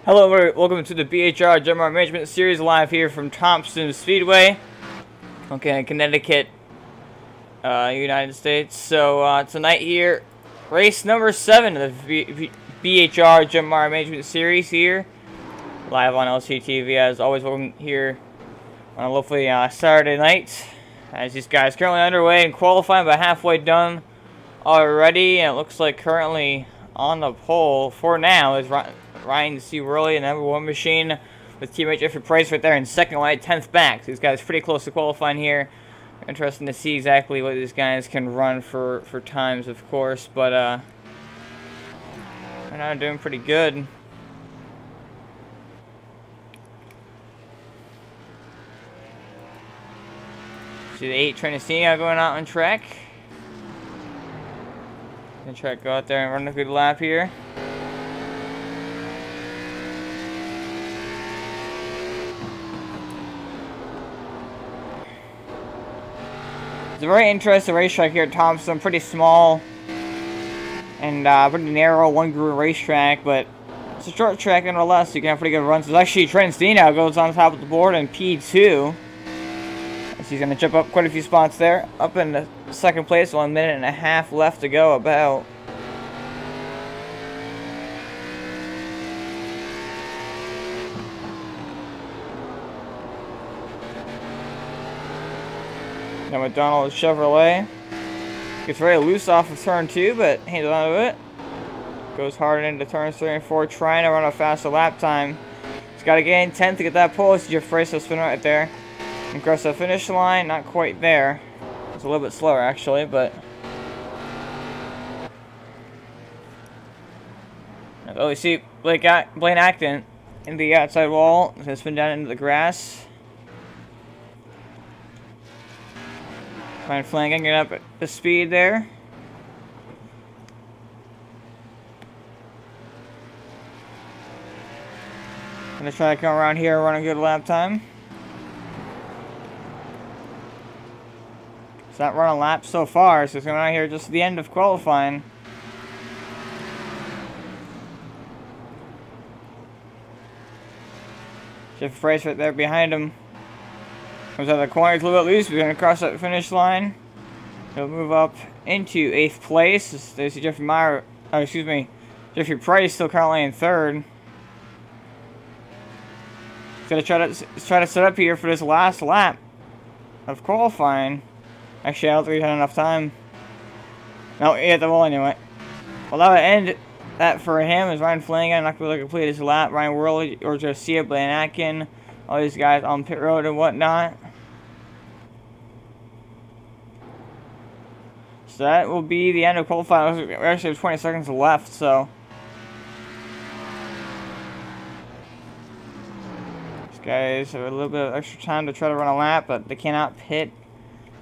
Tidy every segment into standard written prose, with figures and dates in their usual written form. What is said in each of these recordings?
Hello, welcome to the BHR JenMar Mangement Series live here from Thompson Speedway, okay, Connecticut, United States. So tonight here, race number 7 of the BHR JenMar Mangement Series here, live on LCTV. As always, welcome here on a lovely Saturday night. As these guys currently underway and qualifying, but halfway done already, and it looks like currently on the pole for now is Ryan C. Worley, the #1 machine, with teammate Jeffrey Price right there in second line, 10th back. So these guys pretty close to qualifying here. Interesting to see exactly what these guys can run for times, of course, but they're not doing pretty good. See the 8 Trenticino going out on track. Gonna try to go out there and run a good lap here. It's a very interesting racetrack here at Thompson. Pretty small and pretty narrow, one groove racetrack, but it's a short track nonetheless, so you can have pretty good runs. There's actually Trenticino goes on top of the board in P2. So he's going to jump up quite a few spots there. Up in the second place, 1 minute and a half left to go about. Then McDonald's Chevrolet gets very loose off of turn 2, but hangs on to it. Goes hard into turns 3 and 4, trying to run a faster lap time. He's got to gain 10 to get that pole. So Jeff Price will spin right there. And cross the finish line, not quite there. It's a little bit slower actually, but. Oh, you see Blaine Acton in the outside wall. He's going to spin down into the grass. Ryan Flanagan getting up at the speed there. Gonna try to come around here and run a good lap time. It's not running laps so far, so it's coming out here just at the end of qualifying. Jeff Price right there behind him. Comes out of the corner, it's a little bit loose. We're going to cross that finish line. He'll move up into 8th place. There's Jeffrey Price still currently in 3rd. He's going to try to set up here for this last lap of qualifying. Actually, I don't think he's had enough time. No, he hit the wall anyway. Well, that would end that for him. Is Ryan Flanagan not going to complete his lap? Ryan Worley or Garcia, Blaine Atkin, all these guys on pit road and whatnot. So that will be the end of qualifying. We actually have 20 seconds left, so. These guys have a little bit of extra time to try to run a lap, but they cannot pit.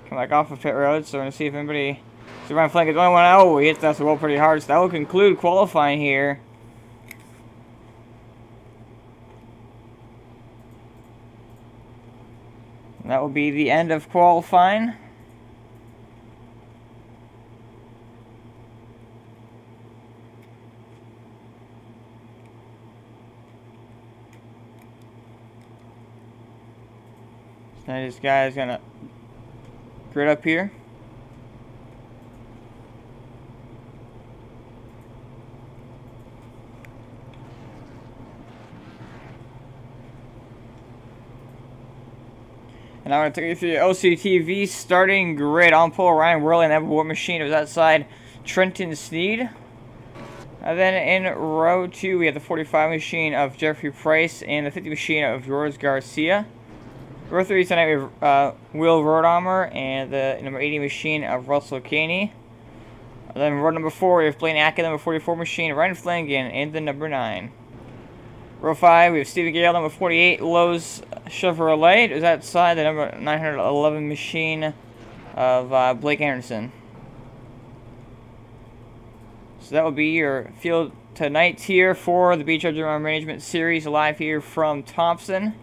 Come back off of pit road, so we're going to see if anybody. See Ryan Flanagan is the only one. Oh, he hits that wall pretty hard, so that will conclude qualifying here. And that will be the end of qualifying. So now this guy is gonna grid up here. And I'm going to take you through the LCTV starting grid. On pole, Ryan Worley, and #1 machine. It was outside Trenton Sneed. And then in row 2, we have the 45 machine of Jeffrey Price and the 50 machine of George Garcia. Row 3 tonight, we have Will Rodarmer and the number 80 machine of Russell Caney. And then row number 4, we have Blaine Atkin, number 44 machine, Ryan Flanagan, and the number 9. Row 5, we have Stephen Gale, number 48, Lowe's Chevrolet. It was outside the number 911 machine of Blake Anderson. So that will be your field tonight here for the BHR JenMar Mangement Series, live here from Thompson.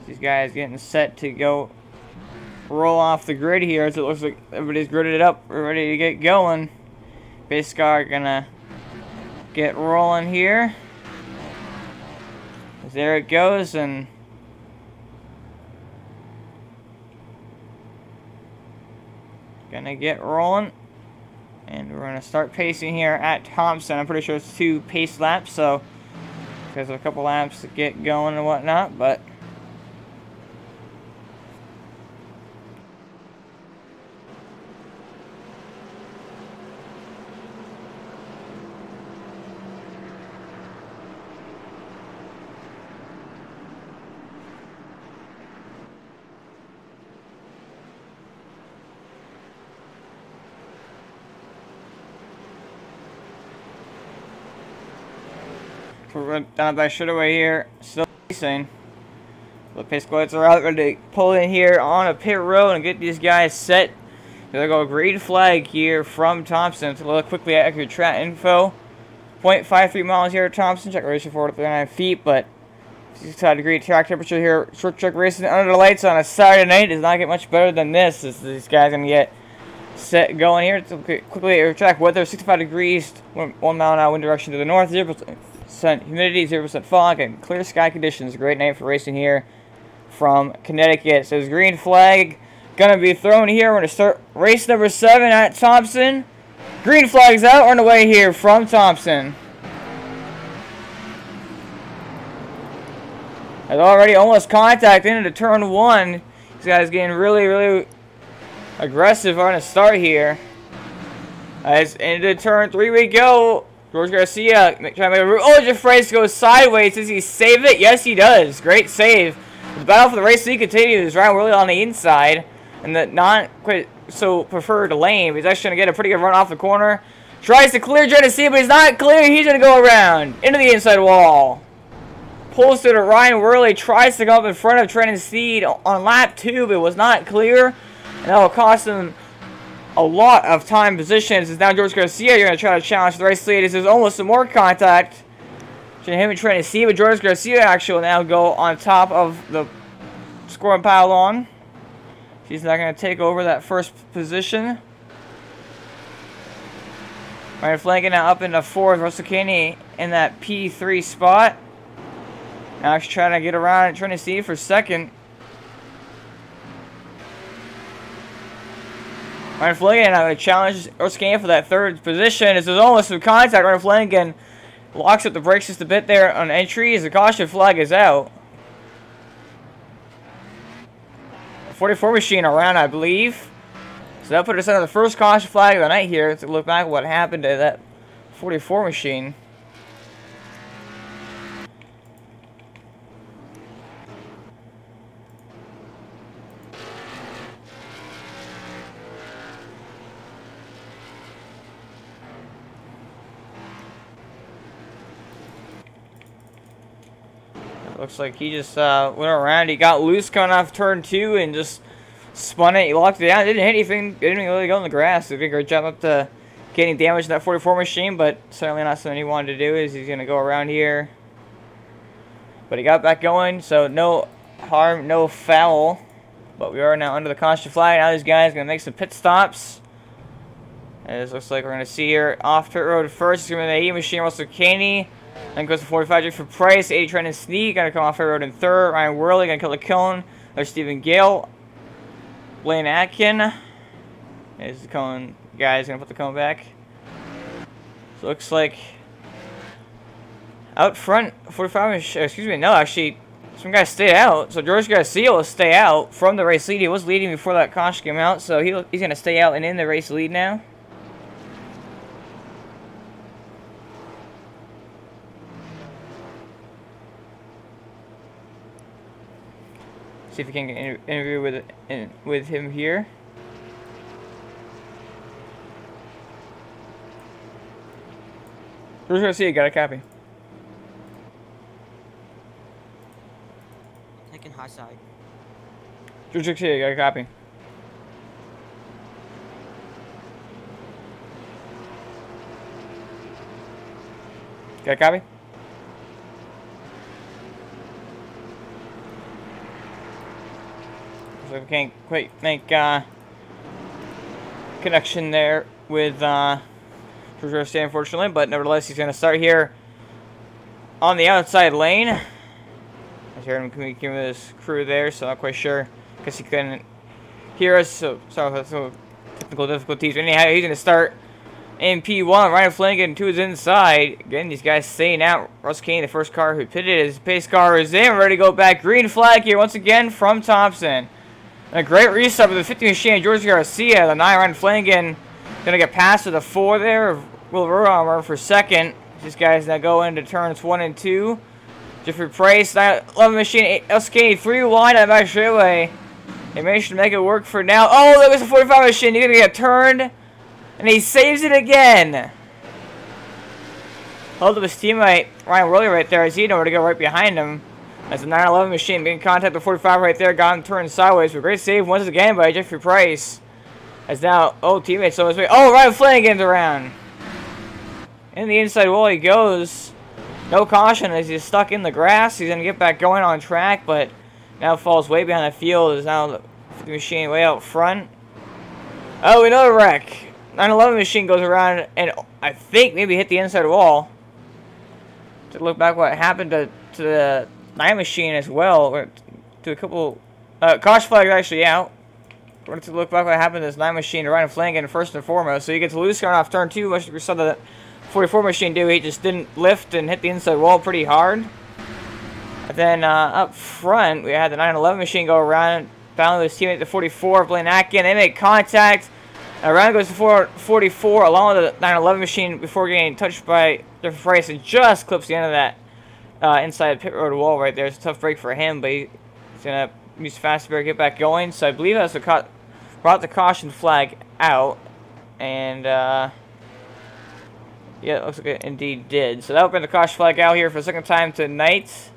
These guys getting set to go roll off the grid here, as it looks like everybody's gridded up. We're ready to get going. Base car gonna get rolling here. There it goes, and gonna get rolling. And we're gonna start pacing here at Thompson. I'm pretty sure it's 2 pace laps, so there's a couple laps to get going and whatnot, but we're down by straightaway here, still racing. The pace lights are out, ready to pull in here on a pit road and get these guys set. There go green flag here from Thompson. To look quickly at your track info. 0.53 miles here at Thompson. Check ratio 4 to 39 feet, but 65-degree track temperature here. Short track racing under the lights on a Saturday night does not get much better than this. These guys gonna get set going here. Quickly at your track weather: 65 degrees, 1 mile an hour wind direction to the north, 0% humidity, 0% fog, and clear sky conditions. Great night for racing here from Connecticut. So there's green flag gonna be thrown here. We're gonna start race number 7 at Thompson. Green flag's out. We're on the way here from Thompson. Has already almost contact into turn 1. These guys getting really aggressive on the start here. As into turn 3 we go. George Garcia trying to make a route. Oh, Jeffreys goes sideways. Does he save it? Yes, he does. Great save. The battle for the race lead continues. Ryan Worley on the inside. And the not quite so preferred lane. He's actually going to get a pretty good run off the corner. Tries to clear Genesee, but he's not clear. He's going to go around into the inside wall. Pulls to the Ryan Worley. Tries to go up in front of Trenton Steed on lap 2, but it was not clear. And that will cost him a lot of time positions. Is now George Garcia. You're going to try to challenge the race lead. This is almost some more contact between him and Trenton Steed, but George Garcia actually will now go on top of the scoring pylon. He's not going to take over that first position. Ryan flanking now up into 4th. Russell Caney in that P3 spot. Now he's trying to get around and trying to see for 2nd. Ryan Flanagan now going to challenge Russell Caney for that 3rd position. This is almost some contact. Ryan Flanagan locks up the brakes just a bit there on entry as the caution flag is out. 44 machine around, I believe. So that put us under the first caution flag of the night here. Let's look back at what happened to that 44 machine. Looks like he just went around. He got loose coming off turn 2 and just spun it. He locked it down. Didn't hit anything. Didn't really go in the grass. Did a great job up to getting damage to that 44 machine, but certainly not something he wanted to do. Is he's going to go around here. But he got back going, so no harm, no foul. But we are now under the caution flag. Now these guys are going to make some pit stops. As it looks like we're going to see here off pit road first. It's going to be the 80 machine, Russell Caney. Then goes to 45 for Price. 80 Trenton Sneak. Going to come off pit road in 3rd. Ryan Worley going to kill the Kiln. There's Stephen Gale. Blaine Atkin. Is the cone. Guys going to put the cone back. So looks like out front, 45, excuse me, no, actually, some guys stayed out. So George Garcia will stay out from the race lead. He was leading before that caution came out, so he's going to stay out and in the race lead now. See if we can get an interview with him here. George Garcia, got a copy. Taking high side. George Garcia, got a copy. Got a copy? So we can't quite make connection there with Jersey, unfortunately, but nevertheless, he's going to start here on the outside lane. I heard him communicating with his crew there, so I'm not quite sure. Because he couldn't hear us, so sorry for technical difficulties. Anyhow, he's going to start in P1. Ryan Flanagan to his inside. Again, these guys staying out. Russ Kane, the first car who pitted, his pace car is in. Ready to go back. Green flag here once again from Thompson. And a great restart with the 50 machine. George Garcia, the 9 Ryan Flanagan, going to get past to the 4 there. Will Ruarmer for second. These guys now go into turns 1 and 2. Jeffrey Price, 11 machine, SK 3 wide on the back straightaway. They managed to make it work for now. Oh, that was a 45 machine. He's going to get turned. And he saves it again. Hold up his teammate, Ryan Worley, right there. As he nowhere to go right behind him. As the 911 machine making contact with 45 right there. Got him turned sideways. But great save once again by Jeffrey Price. As now, teammates on his way. Oh, Ryan Flanagan's around. In the inside wall he goes. No caution as he's stuck in the grass. He's going to get back going on track, but now falls way behind the field. Is now the machine way out front. Oh, another wreck. 911 machine goes around and I think maybe hit the inside wall. To look back what happened to the 9 machine as well. Or to a couple... caution flag is actually out. We're going to look back what happened to this 9 machine to Ryan Flanagan first and foremost. So he gets loose going off turn 2, much like we saw the 44 machine do. He just didn't lift and hit the inside wall pretty hard. And then up front, we had the 911 machine go around, battling with his teammate, the 44, Blaine Atkin. They make contact. Around goes to 44, along with the 911 machine before getting touched by Jeffrey Price, and just clips the end of that inside pit road wall right there. It's a tough break for him, but he's going to use fast to get back going. So I believe that's what brought the caution flag out. And, yeah, it looks like it indeed did. So that'll bring the caution flag out here for the second time tonight.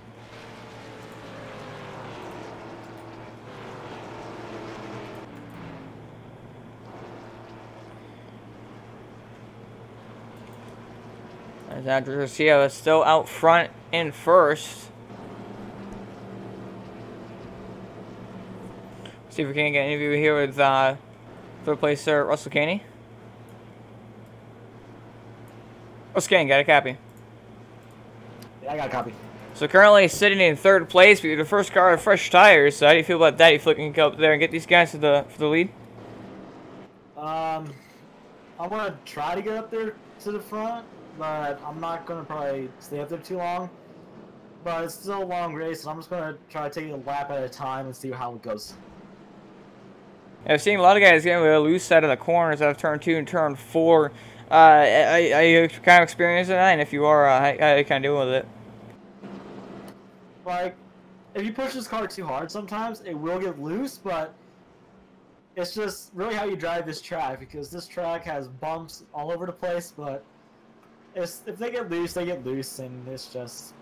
As Andrew Garcia is still out front in first. See if we can get an interview here with third placer Russell Caney. Russell Caney, got a copy. Yeah, I got a copy. So currently sitting in third place, but you're the first car with fresh tires. So how do you feel about that? You feel like you can go up there and get these guys for the lead? I'm gonna try to get up there to the front, but I'm not gonna probably stay up there too long. But it's still a long race, and I'm just gonna try to take it a lap at a time and see how it goes. Yeah, I've seen a lot of guys getting a little loose out of the corners out of turn 2 and turn 4. Are you kind of experiencing that? And if you are, how are you kind of dealing with it? Like, if you push this car too hard sometimes, it will get loose, but it's just really how you drive this track, because this track has bumps all over the place, but if they get loose, and it's just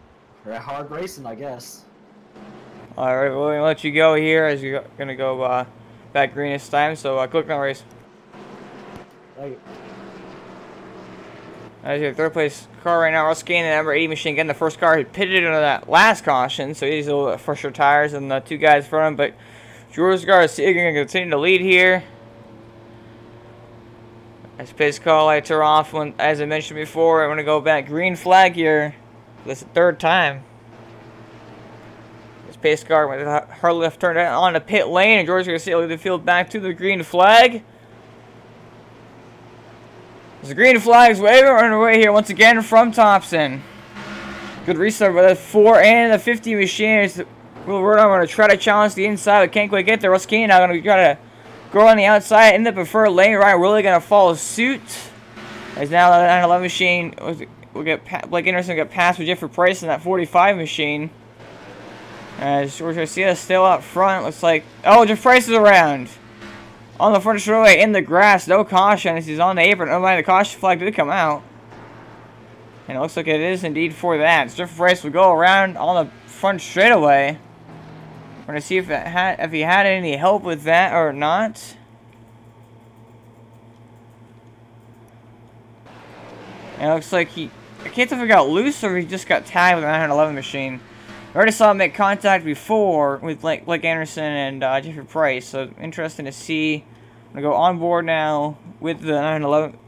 hard racing, I guess. Alright, we're going to let you go here as you're going to go back green this time, so click on race. Thank you. As your third place car right now, Russ Kane, the number 80 machine, getting the first car. He pitted under that last caution, so he's a little bit fresher tires than the 2 guys in front of him, but George Garcia going to continue to lead here. As pace car lights are off, as I mentioned before, I'm going to go back green flag here. This is the 3rd time. This pace car with a hard left turn on the pit lane, and George Garcia lead the field back to the green flag. The green flag's waving on the way here once again from Thompson. Good restart by the 4 and the 50 machines. Will Road going to try to challenge the inside, but can't quite get there. Russ Kane now going to try to go on the outside in the preferred lane. Ryan really going to follow suit. As now the 911 machine will get Blake Anderson get past with Jeffrey Price in that 45 machine. As George Garcia still out front. Looks like Jeff Price is around. On the front straightaway in the grass, no caution as he's on the apron. Oh my, the caution flag did come out. And it looks like it is indeed for that. Jeffrey Price will go around on the front straightaway. We're going to see if he had any help with that or not. And it looks like I can't tell if he got loose or if he just got tagged with the 911 machine. I already saw him make contact before with Blake Anderson and Jeffrey Price, so interesting to see. I'm going to go on board now with the 911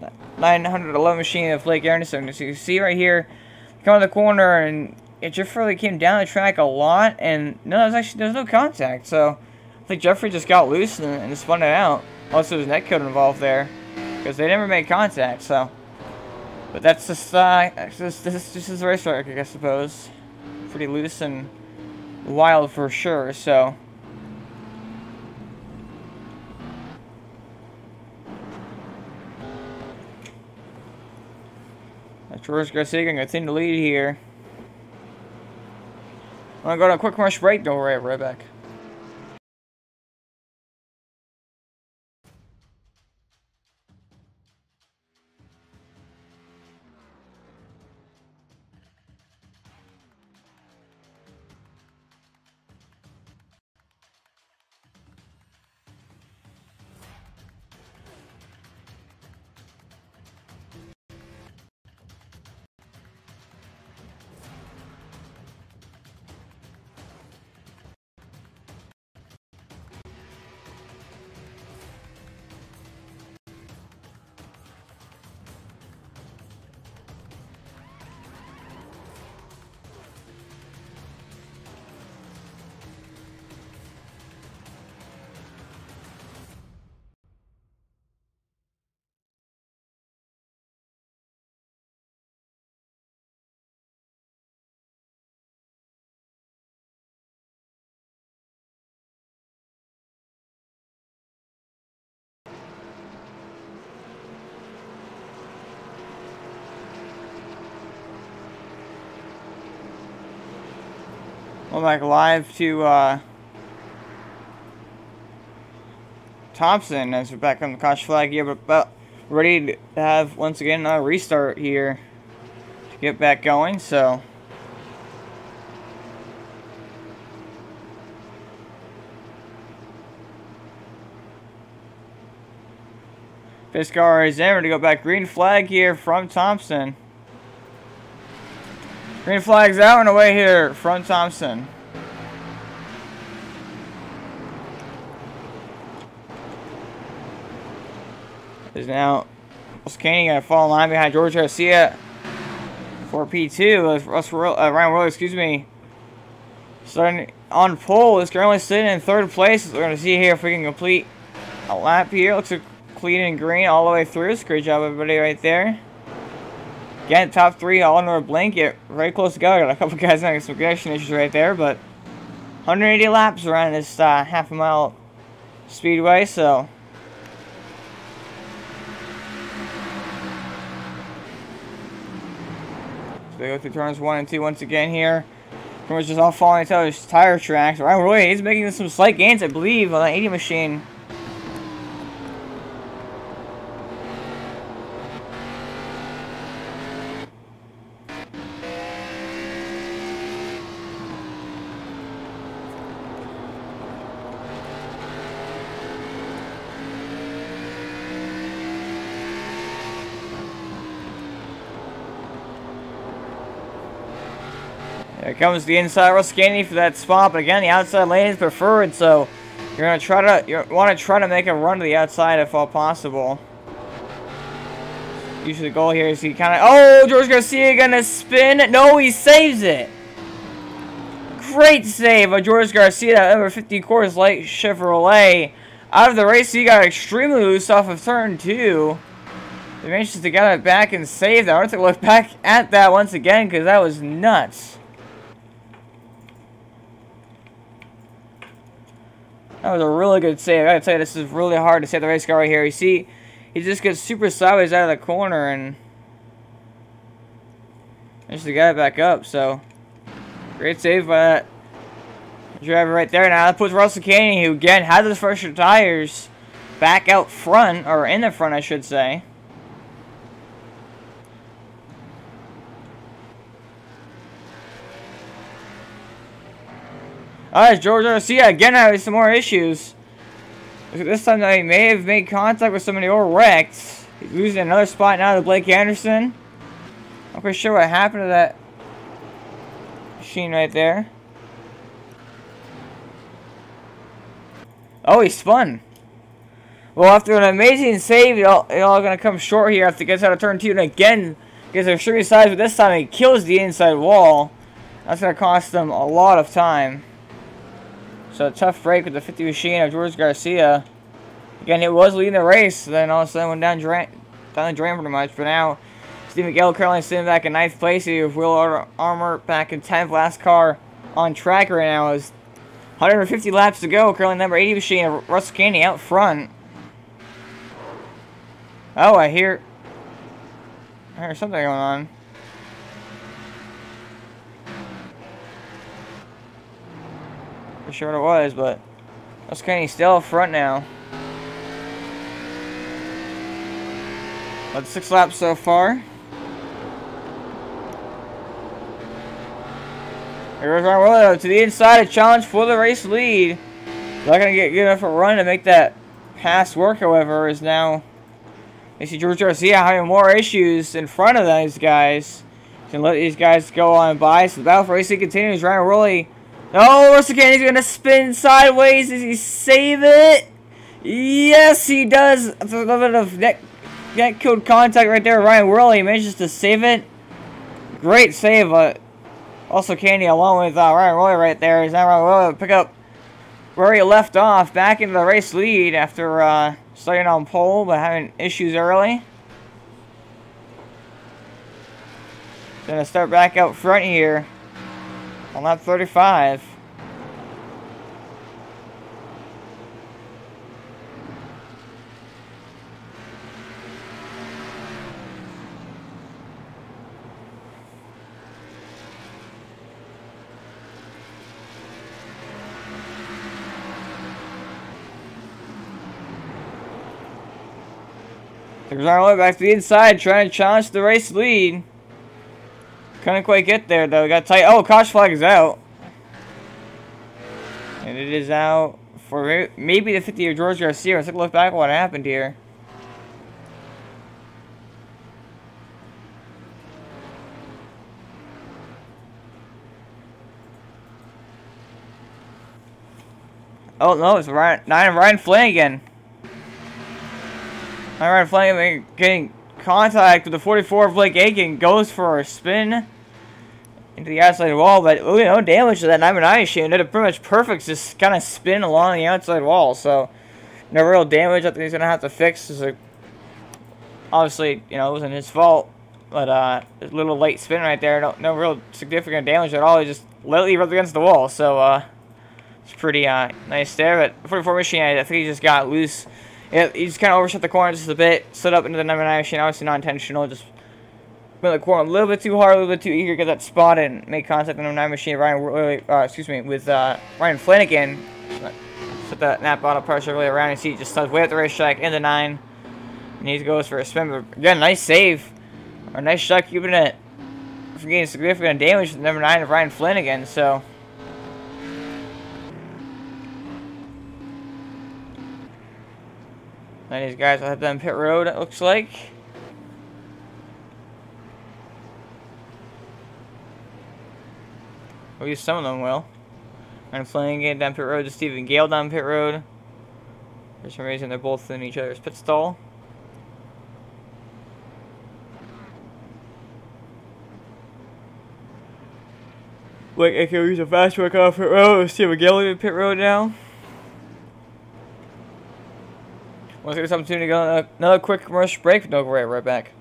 911 machine of Blake Anderson. So you see right here, come on the corner, and Jeffrey came down the track a lot, and no, there's no contact. So I think Jeffrey just got loose and spun it out. Also, there's net code involved there because they never made contact. So, but that's just this is the racetrack, I suppose. Pretty loose and wild for sure. So. George Garcia going to continue to lead here. I'm going to go to a quick commercial break. Don't worry, right back. We're back live to Thompson as we're back on the caution flag here, but about ready to have once again another restart here to get back going. So this car is in, ready to go back. Green flag here from Thompson. Green flag's out and away here from Thompson. Is now Caney gonna fall in line behind George Garcia for P2. Ryan Worley, excuse me, starting on pole. Is currently sitting in third place. We're gonna see here if we can complete a lap here. Looks like clean and green all the way through. So great job, everybody, right there. Again, top three all under a blanket, very close together. Got a couple guys having some connection issues right there, but 180 laps around this half a mile speedway, so they go through turns 1 and 2 once again here. Pretty much just all falling into his tire tracks. Ryan Roy, he's making some slight gains, I believe, on the 80 machine. There comes the inside Russell Caney for that spot, but again, the outside lane is preferred, so you want to try to make a run to the outside if all possible. Usually the goal here is he kind of, oh, George Garcia gonna spin. No, he saves it. Great save by George Garcia, that number 50 Coors Light Chevrolet. Out of the race, he got extremely loose off of turn 2. He manages to get it back and save that. I want to look back at that once again because that was nuts. That was a really good save. I gotta tell you, this is really hard to save the race car right here. You see, he just gets super sideways out of the corner and manages to get it back up. So, great save by that driver right there. Now that puts Russell Caney, who again has his fresher tires, back out front, or in the front, I should say. Alright, George Garcia again having some more issues. This time he may have made contact with somebody or wrecked. He's losing another spot now to Blake Anderson. Not quite sure what happened to that machine right there. Oh, he spun. Well, after an amazing save, it all going to come short here after he gets out of turn 2. And again, gets a extremely size, but this time he kills the inside wall. That's going to cost them a lot of time. So a tough break with the 50 machine of George Garcia. Again, it was leading the race, then all of a sudden went down the drain pretty much. But now, Steve Miguel currently sitting back in 9th place here with Will Armour back in 10th. Last car on track right now is 150 laps to go. Currently number 80 machine of Russell Candy out front. Oh, I hear something going on. Not sure what it was, but Russell Candy still up front now. That's 6 laps so far. Here goes Ryan Willow to the inside, a challenge for the race lead. Not going to get good enough a run to make that pass work, however, is now you see George Garcia having more issues in front of these guys. Can let these guys go on by. So the battle for racing continues. Ryan Willow. Oh, Russell Candy's going to spin sideways. Does he save it? Yes, he does. That's a little bit of neck code contact right there. Ryan Willow manages to save it. Great save. Also, Candy along with Ryan Willow right there. Is now Ryan Willow pick up where he left off, back into the race lead after starting on pole but having issues early. Gonna start back out front here on lap 35. There's our way back to the inside, trying to challenge the race lead. Couldn't quite get there though. Got tight. Oh, caution flag is out, and it is out for maybe the 50 of George Garcia. Let's take a look back at what happened here. Oh no, it's Ryan Flanagan. Ryan Flanagan getting contact with the 44 of Blake Aiken, goes for a spin into the outside wall, but no damage to that 9-9 machine. Did a pretty much perfect just kind of spin along the outside wall, so no real damage. I think he's gonna have to fix. Obviously, it wasn't his fault, but a little late spin right there. No real significant damage at all. He just lightly rubbed against the wall, so it's pretty nice there. But 44 machine, I think he just got loose. Yeah, he just kind of overshot the corner just a bit, slid up into the 9-9 machine, obviously not intentional, just went the corner a little bit too hard, a little bit too eager to get that spot and make contact with the 9-9 machine. With Ryan Flanagan. Set that nap bottle pressure really around his seat, just studs way at the racetrack in the 9. And he goes for a spin, but again, nice save. Or nice shot keeping it from getting significant damage with the number 9 of Ryan Flanagan, so. And these guys will have them pit road, it looks like. At least some of them will. And Flanagan down pit road to Stephen Gale down pit road. For some reason, they're both in each other's pit stall. Like, I can use a fast work off pit road. Stephen Gale in pit road now. Once we get this opportunity to go another quick commercial break, we'll go right back.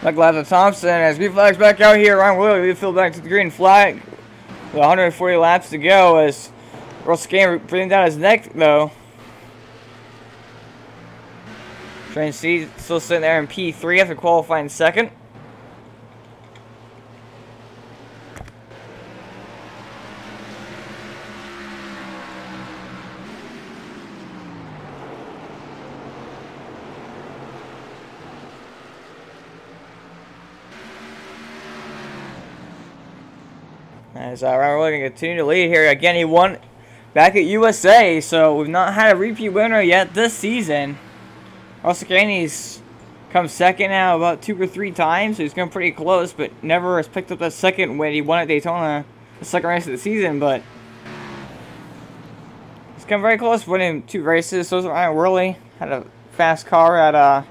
Back left of Thompson as green flag's back out here. Ryan Willow, we fill back to the green flag. With 140 laps to go as Russell Kane breathing down his neck, though. Trying to see, still sitting there in P3 after qualifying second. As Ryan Willie going to continue to lead here. Again, he won back at USA, so we've not had a repeat winner yet this season. Russell Caney's come second now about 2 or 3 times, so he's come pretty close, but never has picked up that second win. He won at Daytona, the second race of the season, but he's come very close, winning 2 races. So Ryan Worley had a fast car at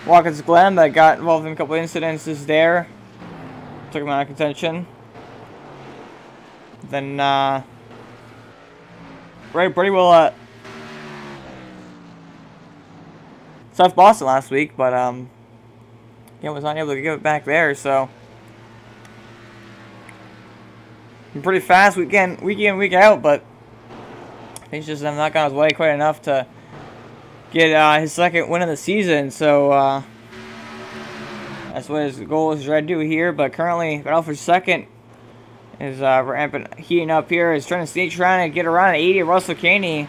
Watkins Glen that got involved in a couple incidences there. Took him out of contention. Then Brady will South Boston last week, but yeah, was not able to give it back there. So pretty fast week in, week out, but he's just not gone his way quite enough to get his second win of the season. So that's what his goal is to try to do here. But currently, got out for second. Is ramping, heating up here. Is trying to sneak, trying to get around at 80. Russell Caney.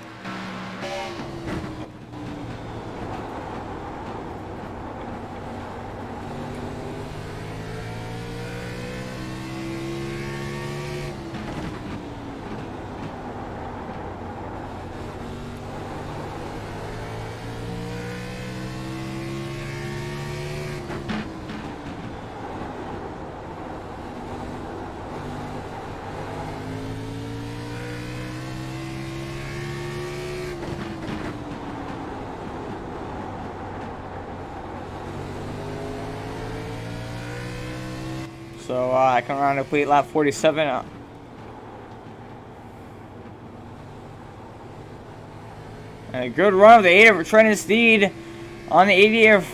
So I come around to complete lap 47. And a good run of the 8 of Trenton Steed on the 80 of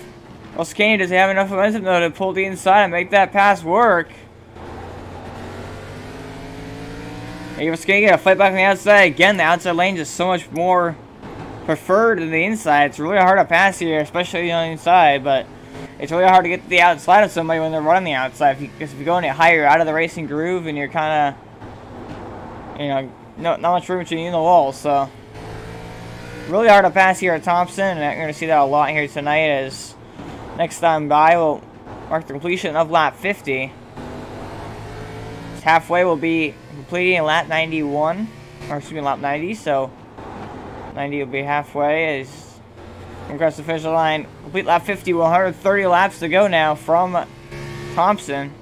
Russell Caney. Does he have enough momentum though to pull the inside and make that pass work? Russell Caney got to fight back on the outside. Again, the outside lane is so much more preferred than the inside. It's really hard to pass here, especially on the inside, but it's really hard to get to the outside of somebody when they're running the outside. Because if you go any higher, you're out of the racing groove, and you're kind of, you know, not much room between you and the wall. So, really hard to pass here at Thompson, and you're going to see that a lot here tonight. As next time by, we'll mark the completion of lap 50. Halfway will be completing lap 91, or excuse me, lap 90. So, 90 will be halfway as across the finish line. Complete lap 50, 130 laps to go now from Thompson.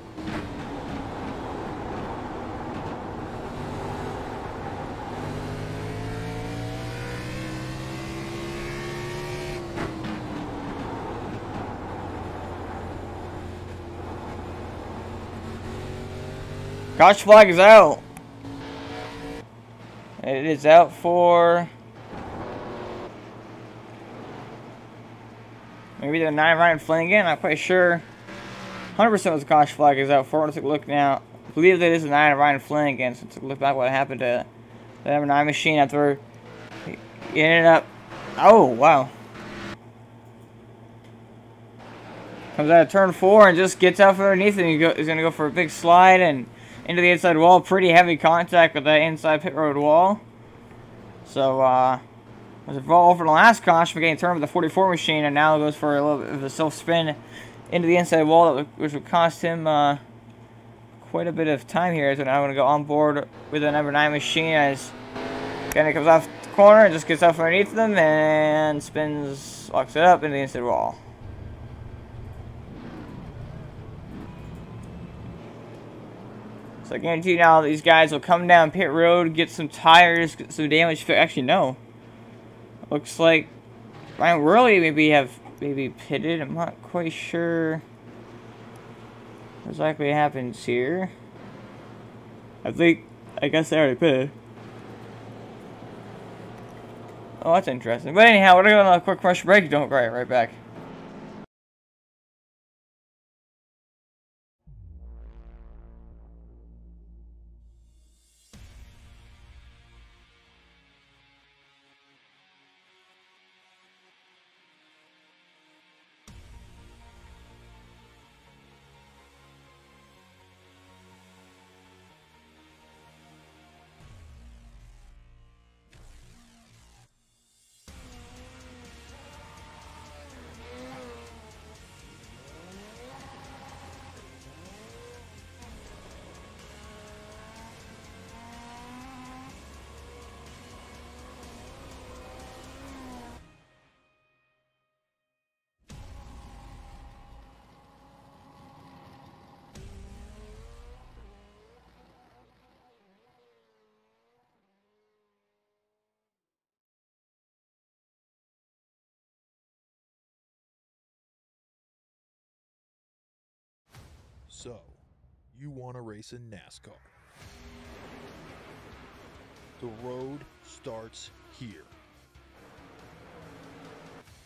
Caution flag is out. It is out for maybe the 9 Ryan Flanagan. Not quite sure. 100% was the caution flag is out for. Let's take a look now. I believe that is the 9 Ryan Flanagan. So let's look back what happened to the number 9 machine after he ended up. Oh, wow. Comes out of turn 4 and just gets out from underneath it. He's going to go for a big slide and into the inside wall. Pretty heavy contact with that inside pit road wall. So, was involved for the last caution for getting turned with the 44 machine, and now goes for a little bit of a self-spin into the inside wall, which would cost him quite a bit of time here. So now I'm going to go on board with the number 9 machine as again it comes off the corner and just gets out from underneath them and spins, locks it up into the inside wall. So I guarantee you now these guys will come down pit road, get some tires, get some damage. Actually, no. Looks like Ryan Worley maybe pitted. I'm not quite sure what exactly happens here. I guess they already pitted. Oh, that's interesting. But anyhow, we're going to go on a quick commercial break. Don't go right back. So, you want to race in NASCAR. The road starts here.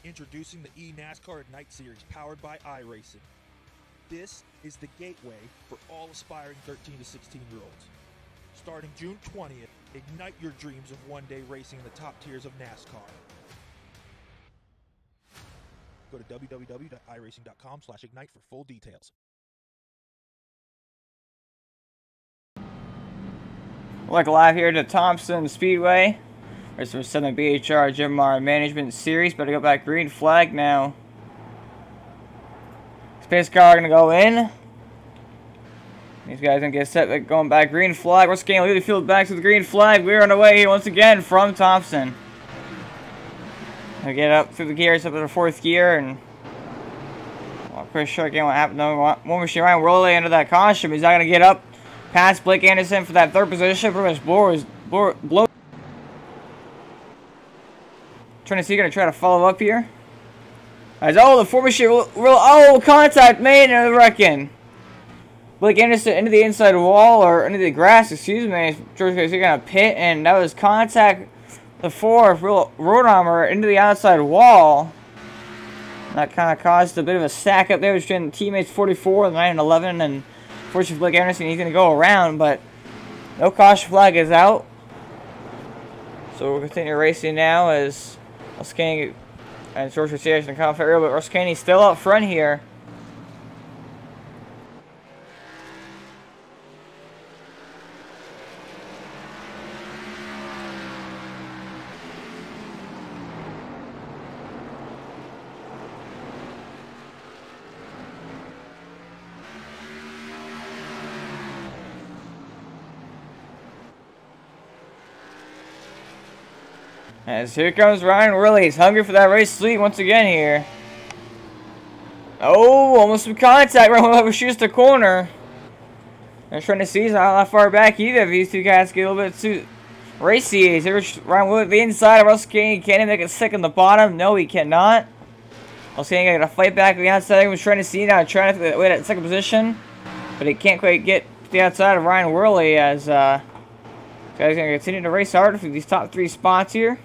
Introducing the eNASCAR Ignite Series powered by iRacing. This is the gateway for all aspiring 13 to 16-year-olds. Starting June 20th, ignite your dreams of one day racing in the top tiers of NASCAR. Go to www.iracing.com/ignite for full details. Look live here to Thompson Speedway. There's some 7 BHR JenMar Management Series. Better go back green flag now. Space car gonna go in. These guys gonna get set going back green flag. We're scanning lead the field back to the green flag. We're on the way here once again from Thompson. We get up through the gears up to the 4th gear, and I'm pretty sure again what happened. One machine Ryan Worley into that caution. He's not gonna get up past Blake Anderson for that 3rd position. Pretty much blow. Tennessee gonna try to follow up here. As the 4 machine contact made, and I reckon Blake Anderson into the inside wall, or into the grass, excuse me. George Tennessee gonna pit, and that was contact. The 4 road armor into the outside wall. That kind of caused a bit of a stack up there between teammates 44, 9, and 11, and fortunately Blake Anderson, he's going to go around, but no caution flag is out. So we'll continue racing now as Ruscani and George Tennessee in the conflict area, but Ruscani's still up front here. As here comes Ryan Worley. He's hungry for that race lead once again here. Oh, almost some contact. Ryan Worley shoots the corner. And trying to see he's not that far back either. If these two guys get a little bit too racy. Here's Ryan Worley at the inside. Russ King, can he make it sick in the bottom? No, he cannot. Russ King got to fight back on the outside. He was trying to see now, trying to wait at 2nd position. But he can't quite get to the outside of Ryan Worley as guys going to continue to race hard for these top 3 spots here.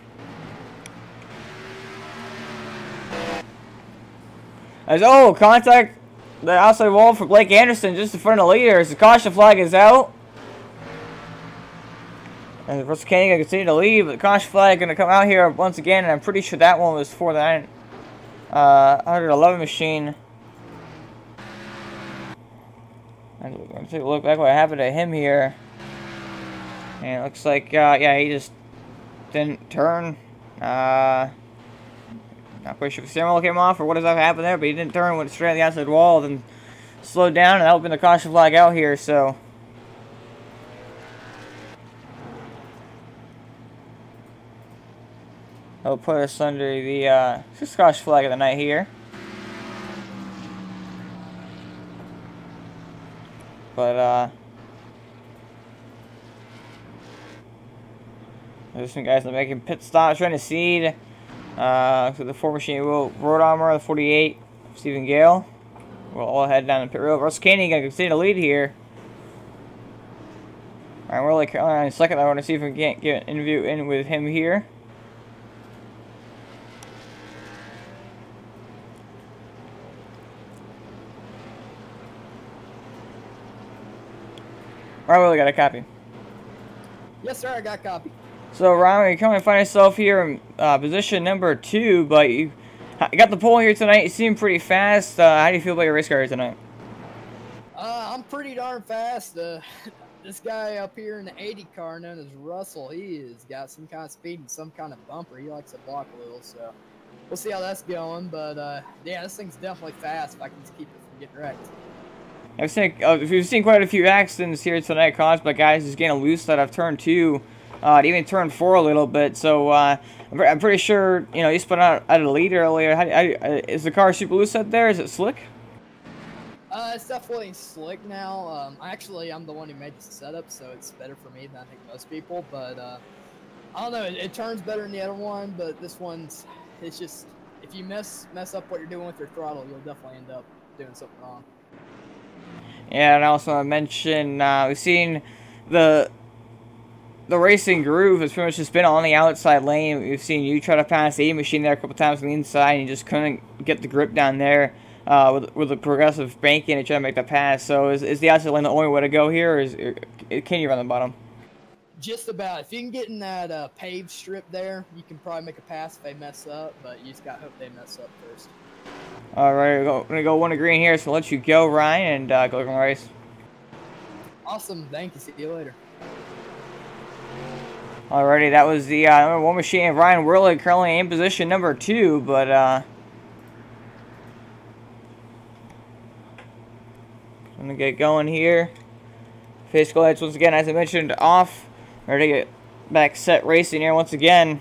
As contact the outside wall for Blake Anderson just in front of the leaders. The caution flag is out. And Russell Kenny going to continue to lead, but the caution flag going to come out here once again, and I'm pretty sure that one was for the 111 machine. I'm going to take a look back what happened to him here. And it looks like, yeah, he just didn't turn. Not quite sure if the steering wheel came off or what does that happen there, but he didn't turn, went straight on the outside wall, then slowed down, and that would have been the caution flag out here, so. That'll put us under the 6th caution flag of the night here. But, there's some guys that are making pit stops, trying to seed. So the 4 machine road armor, the 48, Stephen Gale. We'll all head down the pit road. Russ Caney going to continue to lead here. Alright, we're like on 2nd. I want to see if we can't get an interview in with him here. Alright, we got a copy. Yes, sir, I got a copy. So, Ryan, you come and find yourself here in position number 2, but you got the pole here tonight. You seem pretty fast. How do you feel about your race car here tonight? I'm pretty darn fast. This guy up here in the 80 car known as Russell, he has got some kind of speed and some kind of bumper. He likes to block a little, so we'll see how that's going. But, yeah, this thing's definitely fast if I can just keep it from getting wrecked. We've seen quite a few accidents here tonight caused by guys just getting loose out of turn 2. Even turn 4 a little bit, so I'm pretty sure you spun out at a lead earlier. Is the car super loose out there? Is it slick? It's definitely slick now. Actually, I'm the one who made the setup, so it's better for me than I think most people. But I don't know. It turns better than the other one, but this one's it's just if you mess up what you're doing with your throttle, you'll definitely end up doing something wrong. Yeah, and I also want to mention we've seen the racing groove has pretty much just been on the outside lane. We've seen you try to pass the 80 machine there a couple times on the inside, and you just couldn't get the grip down there with the progressive banking and try to make the pass. So is the outside lane the only way to go here, or can you run the bottom? Just about. If you can get in that paved strip there, you can probably make a pass if they mess up, but you just got to hope they mess up first. All right, we're going to go 1 to green here, so I'll let you go, Ryan, and go from the race. Awesome. Thank you. See you later. Alrighty, that was the number 1 machine of Ryan Worley, currently in position number 2, but I'm gonna get going here. Physical lights once again, as I mentioned, off. Ready to get back set racing here once again.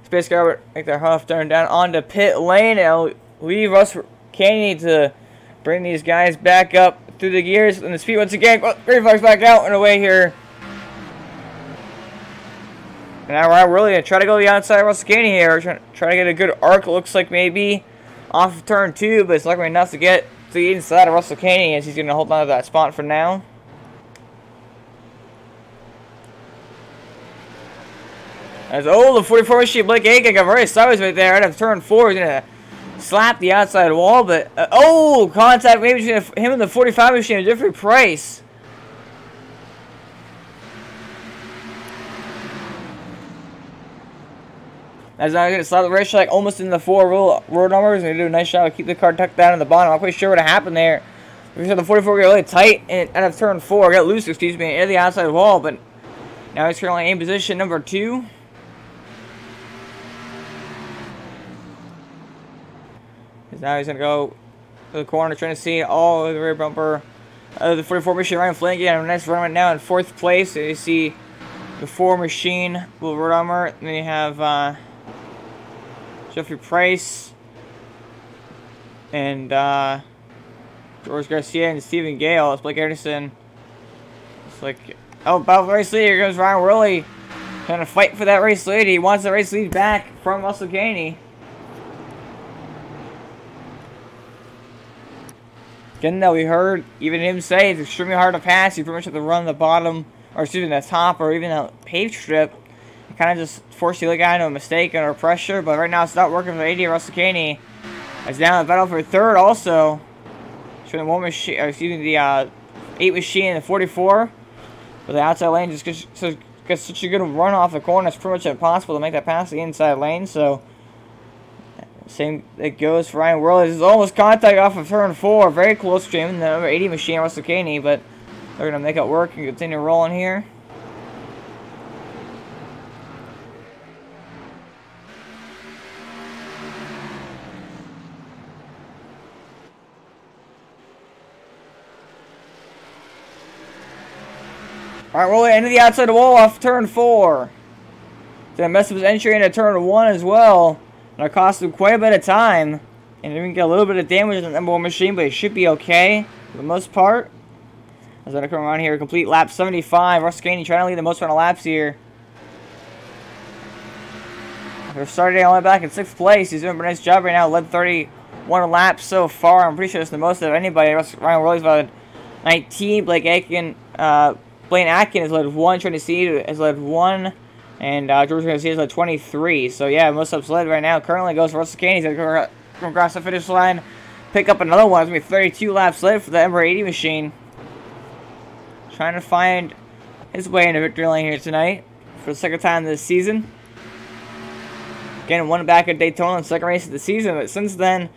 Space car make their huff turn down onto pit lane, and I'll leave us Caney to bring these guys back up through the gears and the speed once again. Oh, green flag's back out and away here. And now we're really going to try to go to the outside of Russell Caney here. Try to get a good arc, it looks like maybe, off of turn 2, but it's likely enough to get to the inside of Russell Caney as he's going to hold on to that spot for now. As the 44 machine Blake Aiken got very sideways right there out of turn 4. He's going to slap the outside wall, but contact maybe between him and the 45 machine at Jeffrey Price. As I'm going to slap the racetrack almost in the 4 road numbers. Going to do a nice job to keep the car tucked down in the bottom. I'm not quite sure what happened there. We said the 44 got really tight and out of turn 4, got loose, excuse me, into the outside wall, but now he's currently in position number 2. Now he's going to go to the corner, trying to see all of the rear bumper of the 44 machine. Ryan Flanagan on a nice run right now in 4th place. So you see the 4 machine, Blue Road Armor. And then you have Jeffrey Price and George Garcia and Stephen Gale. It's Blake Anderson. It's like, about race lead. Here goes Ryan Worley trying to fight for that race lead. He wants the race lead back from Russell Caney. Again, though, we heard even him say it's extremely hard to pass. You pretty much have to run the bottom, or excuse me, the top, or even the paved strip. It kind of just force the other guy into a mistake under pressure. But right now, it's not working for 80 Russell Caney. It's down the battle for 3rd also. Showing the 1 machine, or excuse me, the 8 machine and the 44. But the outside lane just gets such a good run off the corner. It's pretty much impossible to make that pass the inside lane. So same it goes for Ryan Worley. This is almost contact off of turn 4. Very close to him, the number 80 machine, Russell Caney, but they're going to make it work and continue rolling here. Alright, Worley into the outside wall off turn 4. Gonna mess up his entry into turn 1 as well. And it cost him quite a bit of time. And he can get a little bit of damage on the number 1 machine, but he should be okay for the most part. As going to come around here, complete lap 75. Russell Caney trying to lead the most amount of laps here. After starting all the way back in 6th place, he's doing a nice job right now. Led 31 laps so far. I'm pretty sure it's the most of anybody. Ryan Worley's about 19. Blake Aiken, Blaine Atkin has led 1. Trying to see has led 1. And George Garcia has led 23. So yeah, most ups led right now. Currently goes for Russell Caney. He's going to come across the finish line. Pick up another one. It's going to be 32 laps led for the number 80 machine. Trying to find his way into victory lane here tonight for the 2nd time this season. Again, won back at Daytona in the 2nd race of the season, but since then,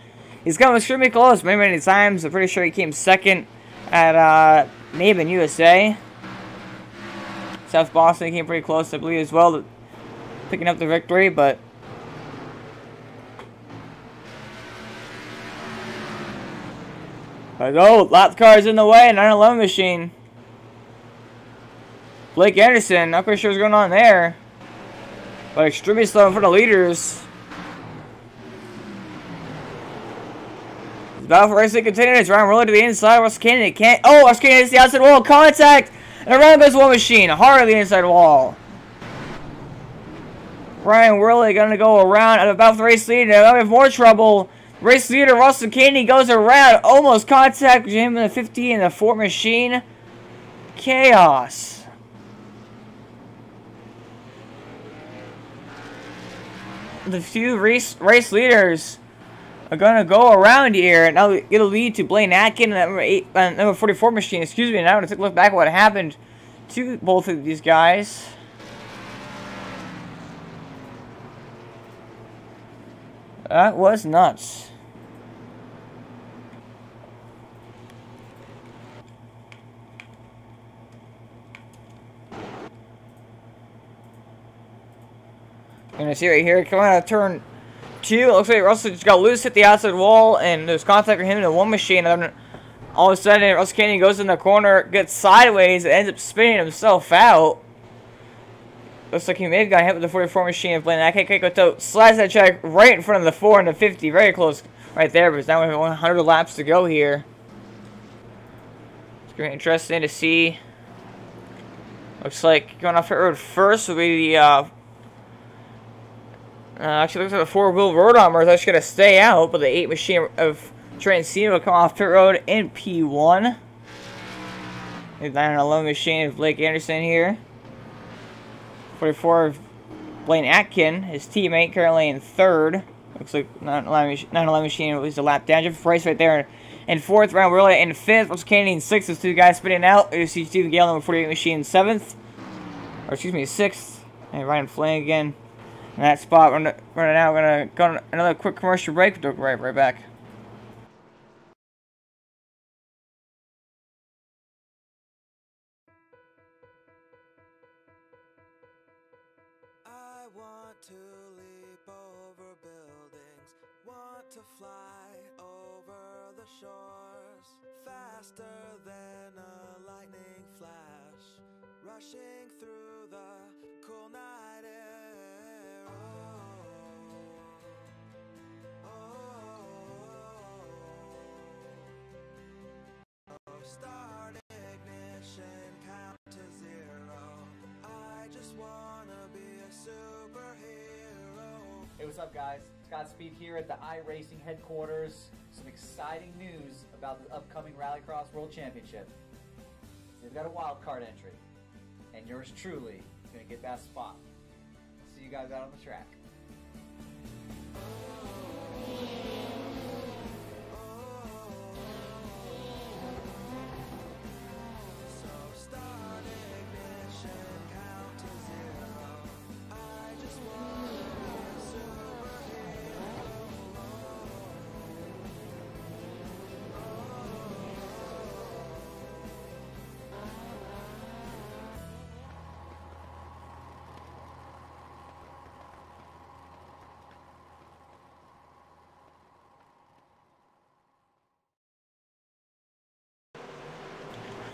he's come extremely close many times. I'm pretty sure he came 2nd at Mangement, USA. South Boston came pretty close, I believe, as well, to picking up the victory, but lap cars in the way, 911 machine. Blake Anderson, not quite sure what's going on there, but extremely slow in front of leaders. The battle for racing continues. Ryan Worley to the inside. Russell Caney can't. Oh, Russell Caney hits the outside wall. Contact. And around goes 1 machine. Hard on the inside wall. Ryan Worley going to go around at about the race leader. Now we have more trouble. Race leader Russell Caney goes around. Almost contact with him in the 50 and the Ford machine. Chaos. The few race leaders are going to go around here. Now we get a lead to Blaine Atkin and that number 44 machine. Excuse me. Now I'm going to take a look back at what happened to both of these guys. That was nuts. You're gonna see right here, coming out of turn 2, it looks like Russell just got loose, hit the outside wall, and there's contact with him in the one machine. And then all of a sudden, Russell Caney goes in the corner, gets sideways, and ends up spinning himself out. Looks like he may have got hit with the 44 machine of Blaine. That Keiko slides that track right in front of the 4 and the 50. Very close right there, but now we have 100 laps to go here. It's going to be interesting to see. Looks like going off pit road first will be the... actually, looks like the 4-wheel road armor is actually going to stay out, but the 8 machine of Trent Cena will come off pit road in P1. He's landing on a low machine of Blake Anderson here. 44 of Blaine Atkin, his teammate, currently in 3rd. Looks like 911 machine was a lap down. Jeff Price right there in 4th. Ryan Worley in 5th. Russell Caney in 6th. Those two guys spinning out. You see Stephen Gale, number 48 machine, in 7th. Or excuse me, 6th. And Ryan Flanagan in that spot. Running out. We're going to go on another quick commercial break. We'll be right back. To leap over buildings, want to fly over the shores, faster than a lightning flash, rushing through the cool night air. Start ignition, count to 0. I just wanna be a superhero. Hey, what's up, guys? Scott Speed here at the iRacing headquarters. Some exciting news about the upcoming Rallycross World Championship. They've got a wild card entry, and yours truly is going to get that spot. See you guys out on the track.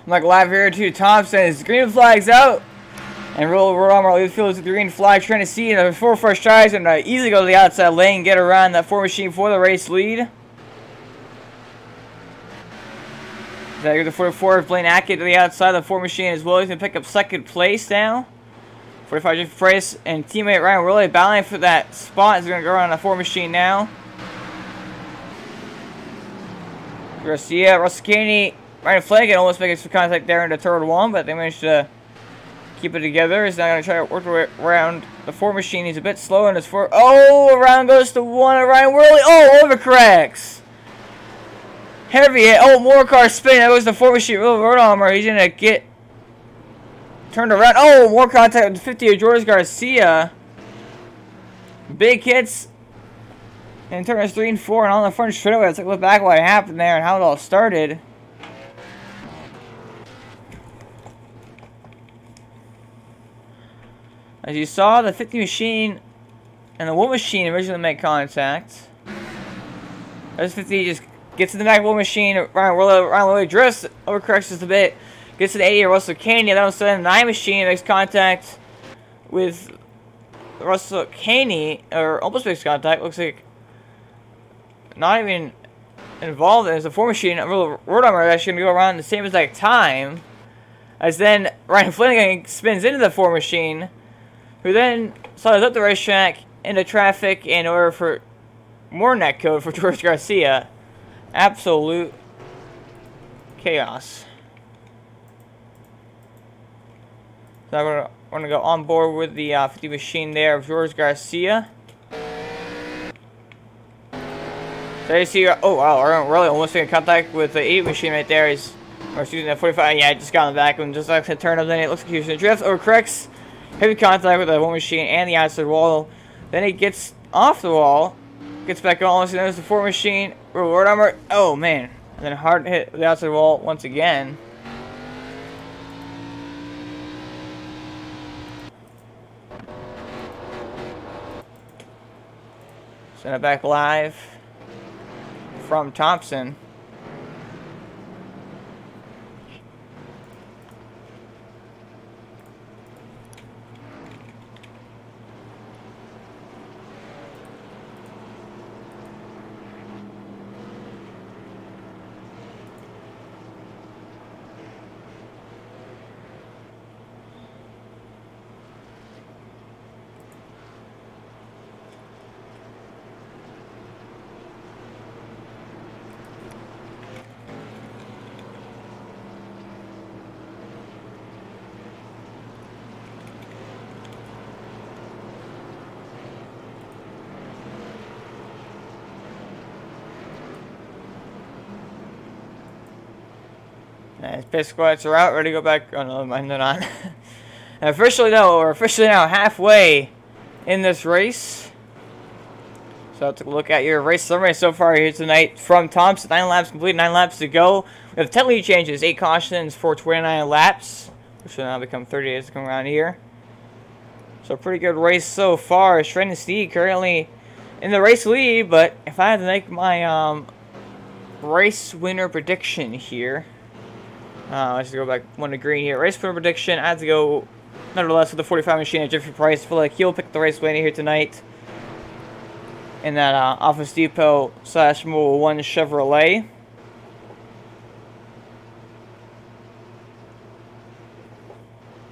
I'm like live here to Thompson. His green flag's out. And road armor leaves the field with the green flag. Trying to see the 4 first tries and easily go to the outside lane. Get around that 4 machine for the race lead. The 44 of Blaine Atkin to the outside. The 4 machine as well. He's going to pick up 2nd place now. 45 Jeff Price and teammate Ryan Worley battling for that spot. He's going to go around the 4 machine now. Garcia, Russell Caney, Ryan Flanagan almost making some contact there in the 3rd one, but they managed to keep it together. He's now going to try to work around the 4 machine. He's a bit slow in his 4. Oh, around goes to 1 of Ryan Worley. Oh, overcorrects. Heavy hit. Oh, more car spinning. That was the 4 machine road armor. He's going to get turned around. Oh, more contact with 50 of George Garcia. Big hits. And turns 3 and 4 and on the front straightaway. Let's look back at what happened there and how it all started. As you saw, the 50 machine and the 1 machine originally make contact. As 50 just gets to the back of the 1 machine, Ryan Worley drifts, overcorrects just a bit, gets to the 80 of Russell Caney, and then all of a sudden the 9 machine makes contact with Russell Caney, or almost makes contact. Looks like not even involved as the 4 machine. Road armor is actually going to go around the same exact time. As then Ryan Flanagan spins into the 4 machine. who then slides up the racetrack into traffic in order for more net code for George Garcia. Absolute chaos. So we're going to go on board with the 50 machine there of George Garcia. So you see, oh wow, we're really almost in contact with the 80 machine right there. Or excuse me, the 45. Yeah, I just got on the back and just like to turn up. Then it looks like he's going to drift or corrects heavy contact with the 1 machine and the outside wall. Then he gets off the wall, gets back on. So there's the 4 machine, reward armor. Oh man, and then hard hit the outside wall once again. Send it back live from Thompson. Nice. Pit squats are out, ready to go back. Oh no, mine they're not. And officially, though, we're officially now halfway in this race. So let's take a look at your race summary so far here tonight from Thompson. 9 laps complete, 9 laps to go. We have 10 lead changes, 8 cautions for 29 laps, which will now become 30 days to come around here. So pretty good race so far. Shredding Steve currently in the race lead, but if I had to make my race winner prediction here. Let's go back 1 to green here. Race winner prediction. I have to go, nevertheless, with the 45 machine at Jeffrey Price. I feel like he'll pick the race winner here tonight in that Office Depot / Mobile 1 Chevrolet.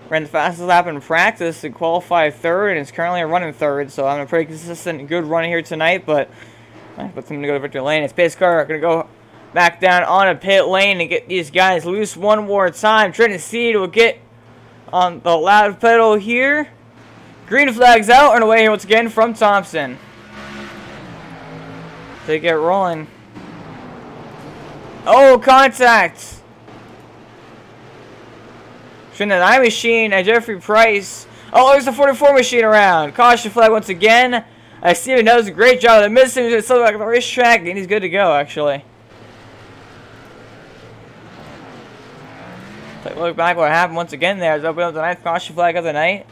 Ran the fastest lap in practice and qualified 3rd, and is currently running 3rd. So I'm a pretty consistent, good run here tonight. But I put them to go to victory lane. It's pace car going to go back down on a pit lane and get these guys loose one more time. Trenton Seed will get on the loud pedal here. Green flags out and away here once again from Thompson. They get rolling. Oh, contact! Trenton 9 machine and Jeffrey Price. Oh, there's the 44 machine around. Caution flag once again. Steven does a great job. They missed him. He's still back on the racetrack, and he's good to go, actually. Take a look back what happened once again there. It's open up the 9th caution flag of the night.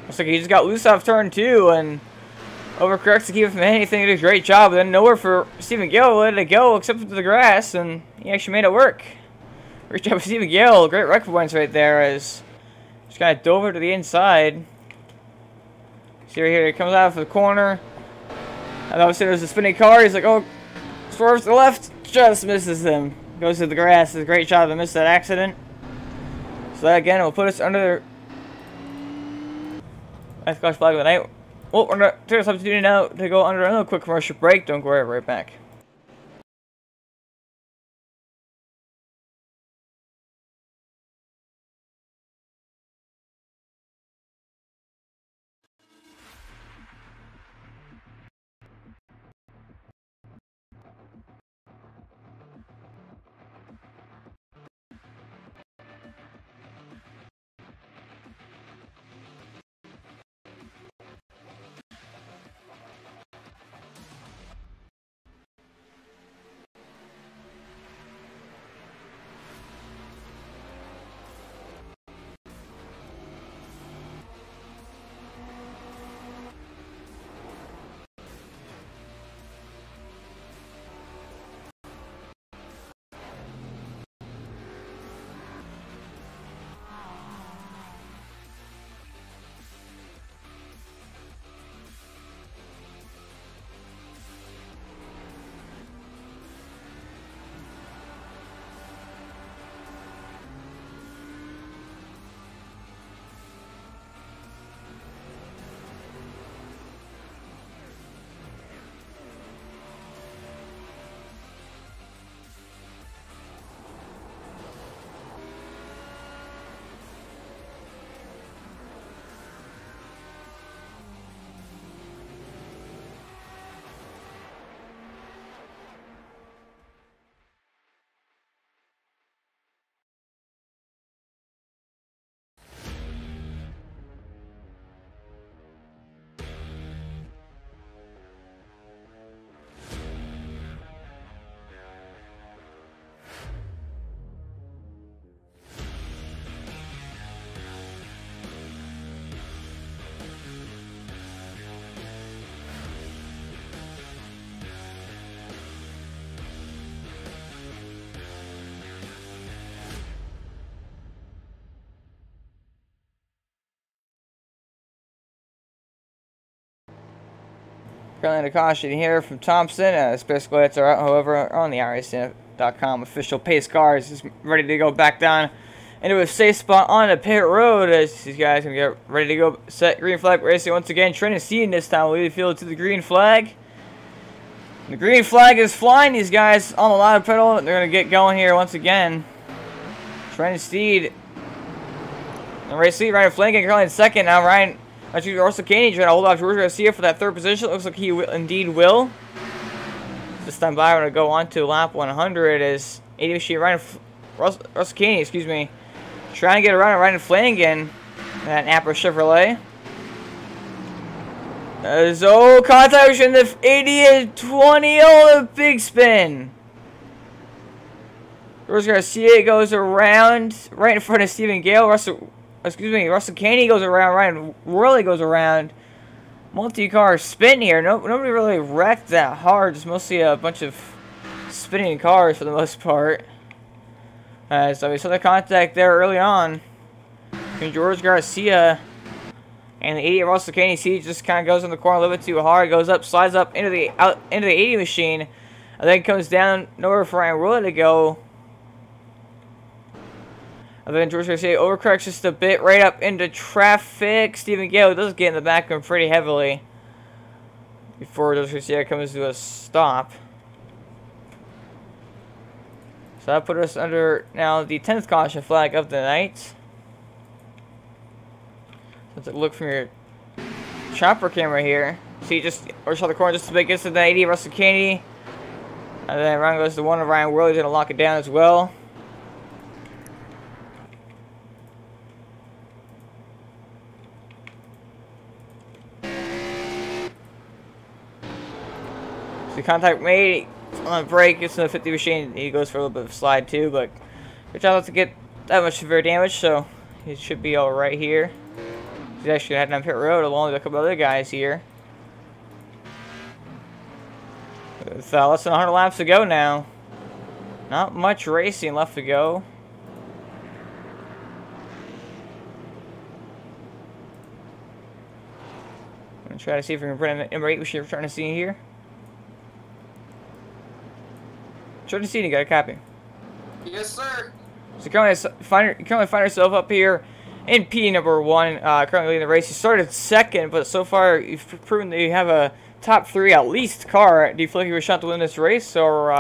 Looks like he just got loose off turn 2 and overcorrects to keep it from anything. He did a great job. But then nowhere for Stephen Gill. Let it go except for the grass, and he actually made it work. Great job of Stephen Gill. Great record points right there as just kind of dove over to the inside. See right here, he comes out of the corner. And obviously there's a spinning car. He's like, oh, swerves to the left, just misses him. Goes to the grass. It's a great job to miss that accident. So that again will put us under the flag of the night. Well, we're going to take this opportunity now to go under another quick commercial break. Don't go right back. Currently a caution here from Thompson. Space lights are out, however, on the iRacing.com official pace cars. Is ready to go back down into a safe spot on the pit road as these guys can get ready to go. Set green flag racing once again. Trent is seeing this time. Lead the field to the green flag. The green flag is flying. These guys on the ladder pedal. They're going to get going here once again. Trent Steed. And race lead, Ryan Flanagan currently in second. Now Ryan, actually Russell Caney trying to hold off George Garcia for that third position. Looks like he indeed will. This time by, we're going to go on to lap 100 as 80 machine Ryan Russell Caney, excuse me, trying to get around Ryan Flanagan at Napa Chevrolet. So contact in the 80 and 20 on the big spin. George Garcia goes around right in front of Stephen Gale. Russell Caney goes around. Ryan Worley goes around. Multi-car spin here. Nobody really wrecked that hard. Just mostly a bunch of spinning cars for the most part. So we saw the contact there early on between George Garcia and the 80 Russell Caney. See, just kind of goes in the corner a little bit too hard. Goes up, slides up into the 80 machine, and then comes down. Nowhere for Ryan Worley to go. And then George Garcia overcorrects just a bit right up into traffic. Stephen Gale does get in the back of him pretty heavily before George Garcia comes to a stop. So that put us under now the 10th caution flag of the night. Let's look from your chopper camera here. See, just or saw the corner just a bit, gets to the 80 Russell Caney. And then Ryan goes to one of Ryan Worley's gonna lock it down as well. The contact made on the brake, gets in the 50 machine. He goes for a little bit of slide too, but good job not to get that much severe damage, so he should be alright here. He's actually heading on pit road along with a couple other guys here. With less than 100 laps to go now. Not much racing left to go. I'm going to try to see if we can print an number 8 machine we're trying to see here. Trying to see, you got a copy. Yes, sir. So you currently find yourself up here in P number 1, currently leading the race. You started second, but so far you've proven that you have a top 3 at least car. Do you feel like you were shot to win this race, or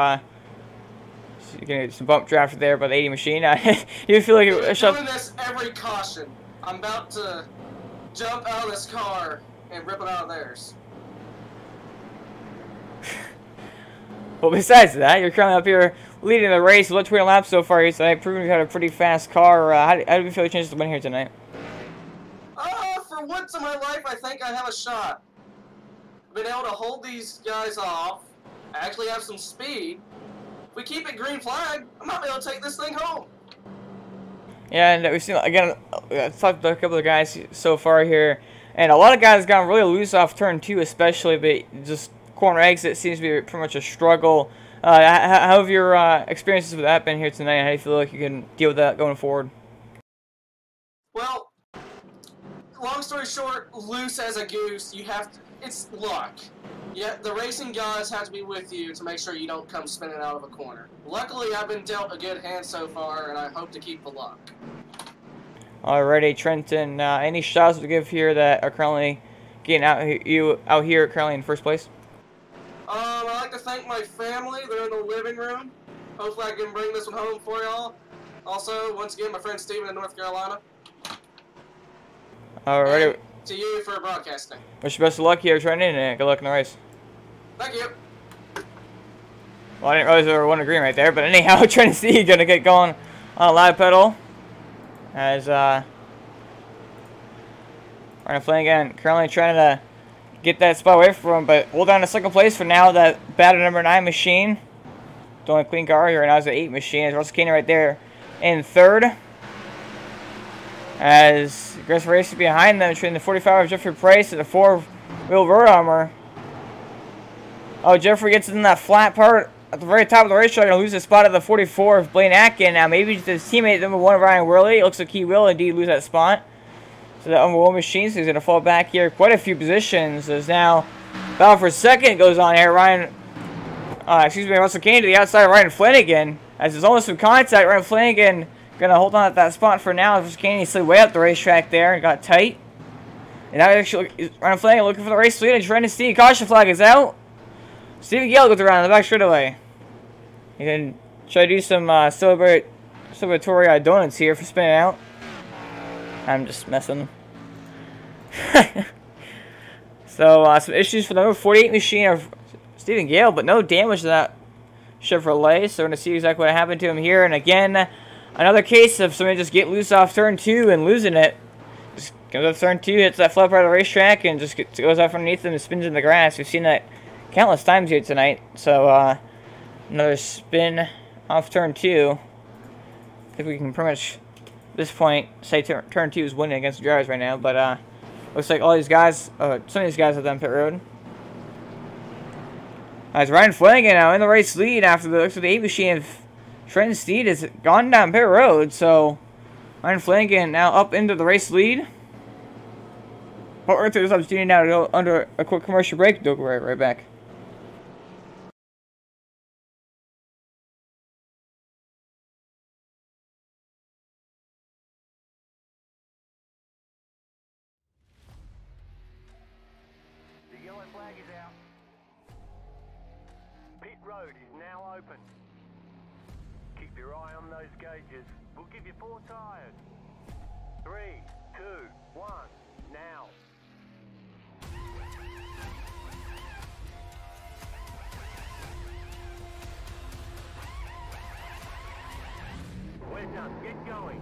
so you're gonna get some bump drafted there by the 80 machine? Do you feel like you were shot? Doing this every caution. I'm about to jump out of this car and rip it out of theirs. Well, besides that, you're currently up here leading the race. With 20 laps so far here tonight, proving you had a pretty fast car. How do you feel your chances to win here tonight? For once in my life, I think I have a shot. I've been able to hold these guys off. I actually have some speed. If we keep it green flag, I might be able to take this thing home. Yeah, and we've seen, again, I've talked to a couple of guys so far here, and a lot of guys got really loose off turn 2 especially, but just corner exit seems to be pretty much a struggle. How have your experiences with that been here tonight? How do you feel like you can deal with that going forward? Well, long story short, loose as a goose, you have to, it's luck. Yeah, the racing guys have to be with you to make sure you don't come spinning out of a corner. Luckily, I've been dealt a good hand so far, and I hope to keep the luck. Alrighty, Trenton, any shots to give here that are currently getting out here currently in first place? I'd like to thank my family. They're in the living room. Hopefully I can bring this one home for y'all. Also, once again, my friend Steven in North Carolina. Alrighty. And to you for broadcasting. Wish you best of luck here, Trenton, and good luck in the race. Thank you. Well, I didn't realize there were one green right there, but anyhow, Trenton Steed gonna get going on a live pedal. As Ryan Flanagan currently trying to get that spot away from him, but hold on to second place for now. That battle number 9 machine. The only clean car here right now is the 8 machine. As Russell Caney right there in third. As Grace Race behind them, between the 45 of Jeffrey Price and the 4-wheel road armor. Oh, Jeffrey gets in that flat part at the very top of the racetrack. Going to lose the spot at the 44 of Blaine Atkin. Now maybe his teammate number 1 Ryan Worley. It looks like he will indeed lose that spot. So the number 1 machine, so he's going to fall back here quite a few positions. As now Battle for second goes on here. Russell Kane to the outside of Ryan Flanagan. As there's almost some contact, Ryan Flanagan gonna hold on at that spot for now. Russell Kane slid way up the racetrack there and got tight. And now Ryan Flanagan looking for the race lead, and Trent and Steve. Caution flag is out. Steven Gale goes around in the back straightaway. He can try to do some celebratory donuts here for spinning out. I'm just messing. So, some issues for the number 48 machine of Steven Gale, but no damage to that Chevrolet. So, we're going to see exactly what happened to him here. And again, another case of somebody just get loose off turn 2 and losing it. Just goes up turn 2, hits that flat part of the racetrack, and just goes off underneath him and spins in the grass. We've seen that countless times here tonight. So, another spin off turn 2. I think we can pretty much, at this point, say turn 2 is winning against the drivers right now. But, looks like all these guys, some of these guys are on pit road. As Ryan Flanagan now in the race lead after the looks of the 8 machine of Trenton Steed has gone down pit road. So Ryan Flanagan now up into the race lead. But we're through this opportunity now to go under a quick commercial break. We'll go right back. Flag is out. Pit road is now open. Keep your eye on those gauges. We'll give you 4 tires. 3, 2, 1, now. We're done. Get going.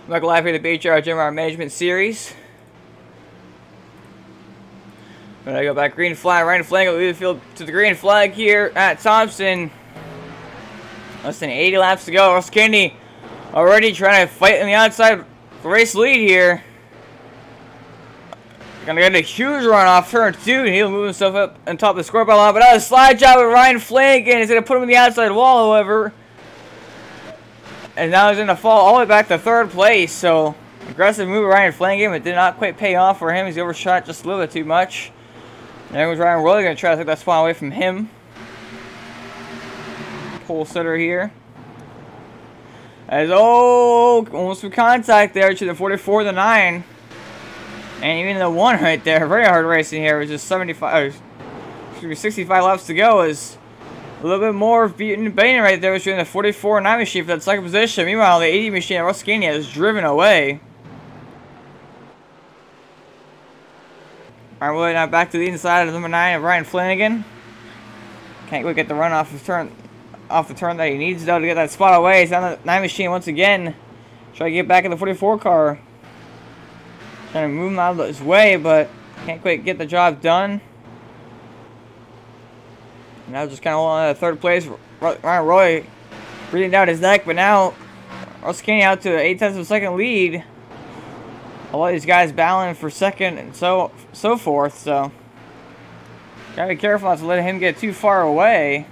Back live here at the BHR JenMar Management Series. We're gonna go back green flag, right flag, leave the field to the green flag here at Thompson. Less than 80 laps to go. Russell Kennedy already trying to fight on the outside race lead here. Gonna get a huge run off turn 2, and he'll move himself up on top of the scoreboard line. But now a slide job with Ryan Flanagan. He's gonna put him in the outside wall, however. And now he's going to fall all the way back to 3rd place. So, aggressive move of Ryan Flanagan, but did not quite pay off for him. He's overshot just a little bit too much. And there goes Ryan Roy, going to try to take that spot away from him. Pole sitter here. As, almost some contact there to the 44, the 9. And even the 1 right there. Very hard racing here. It was just 65 laps to go. Is a little bit more beating Bain right there between the 44 and 9 machine for that second position. Meanwhile, the 80 machine, Russell Kane, is driven away. Alright, we're now back to the inside of number 9 of Ryan Flanagan. Can't quite get the run off the turn that he needs though to get that spot away. He's on the 9 machine once again. Try to get back in the 44 car. Trying to move him out of his way, but can't quite get the job done. Now just kind of holding on to 3rd place. Ryan Roy breathing down his neck, but now Russell Kane out to 0.8 of a second lead. a lot of these guys battling for second and so forth, so gotta be careful not to let him get too far away.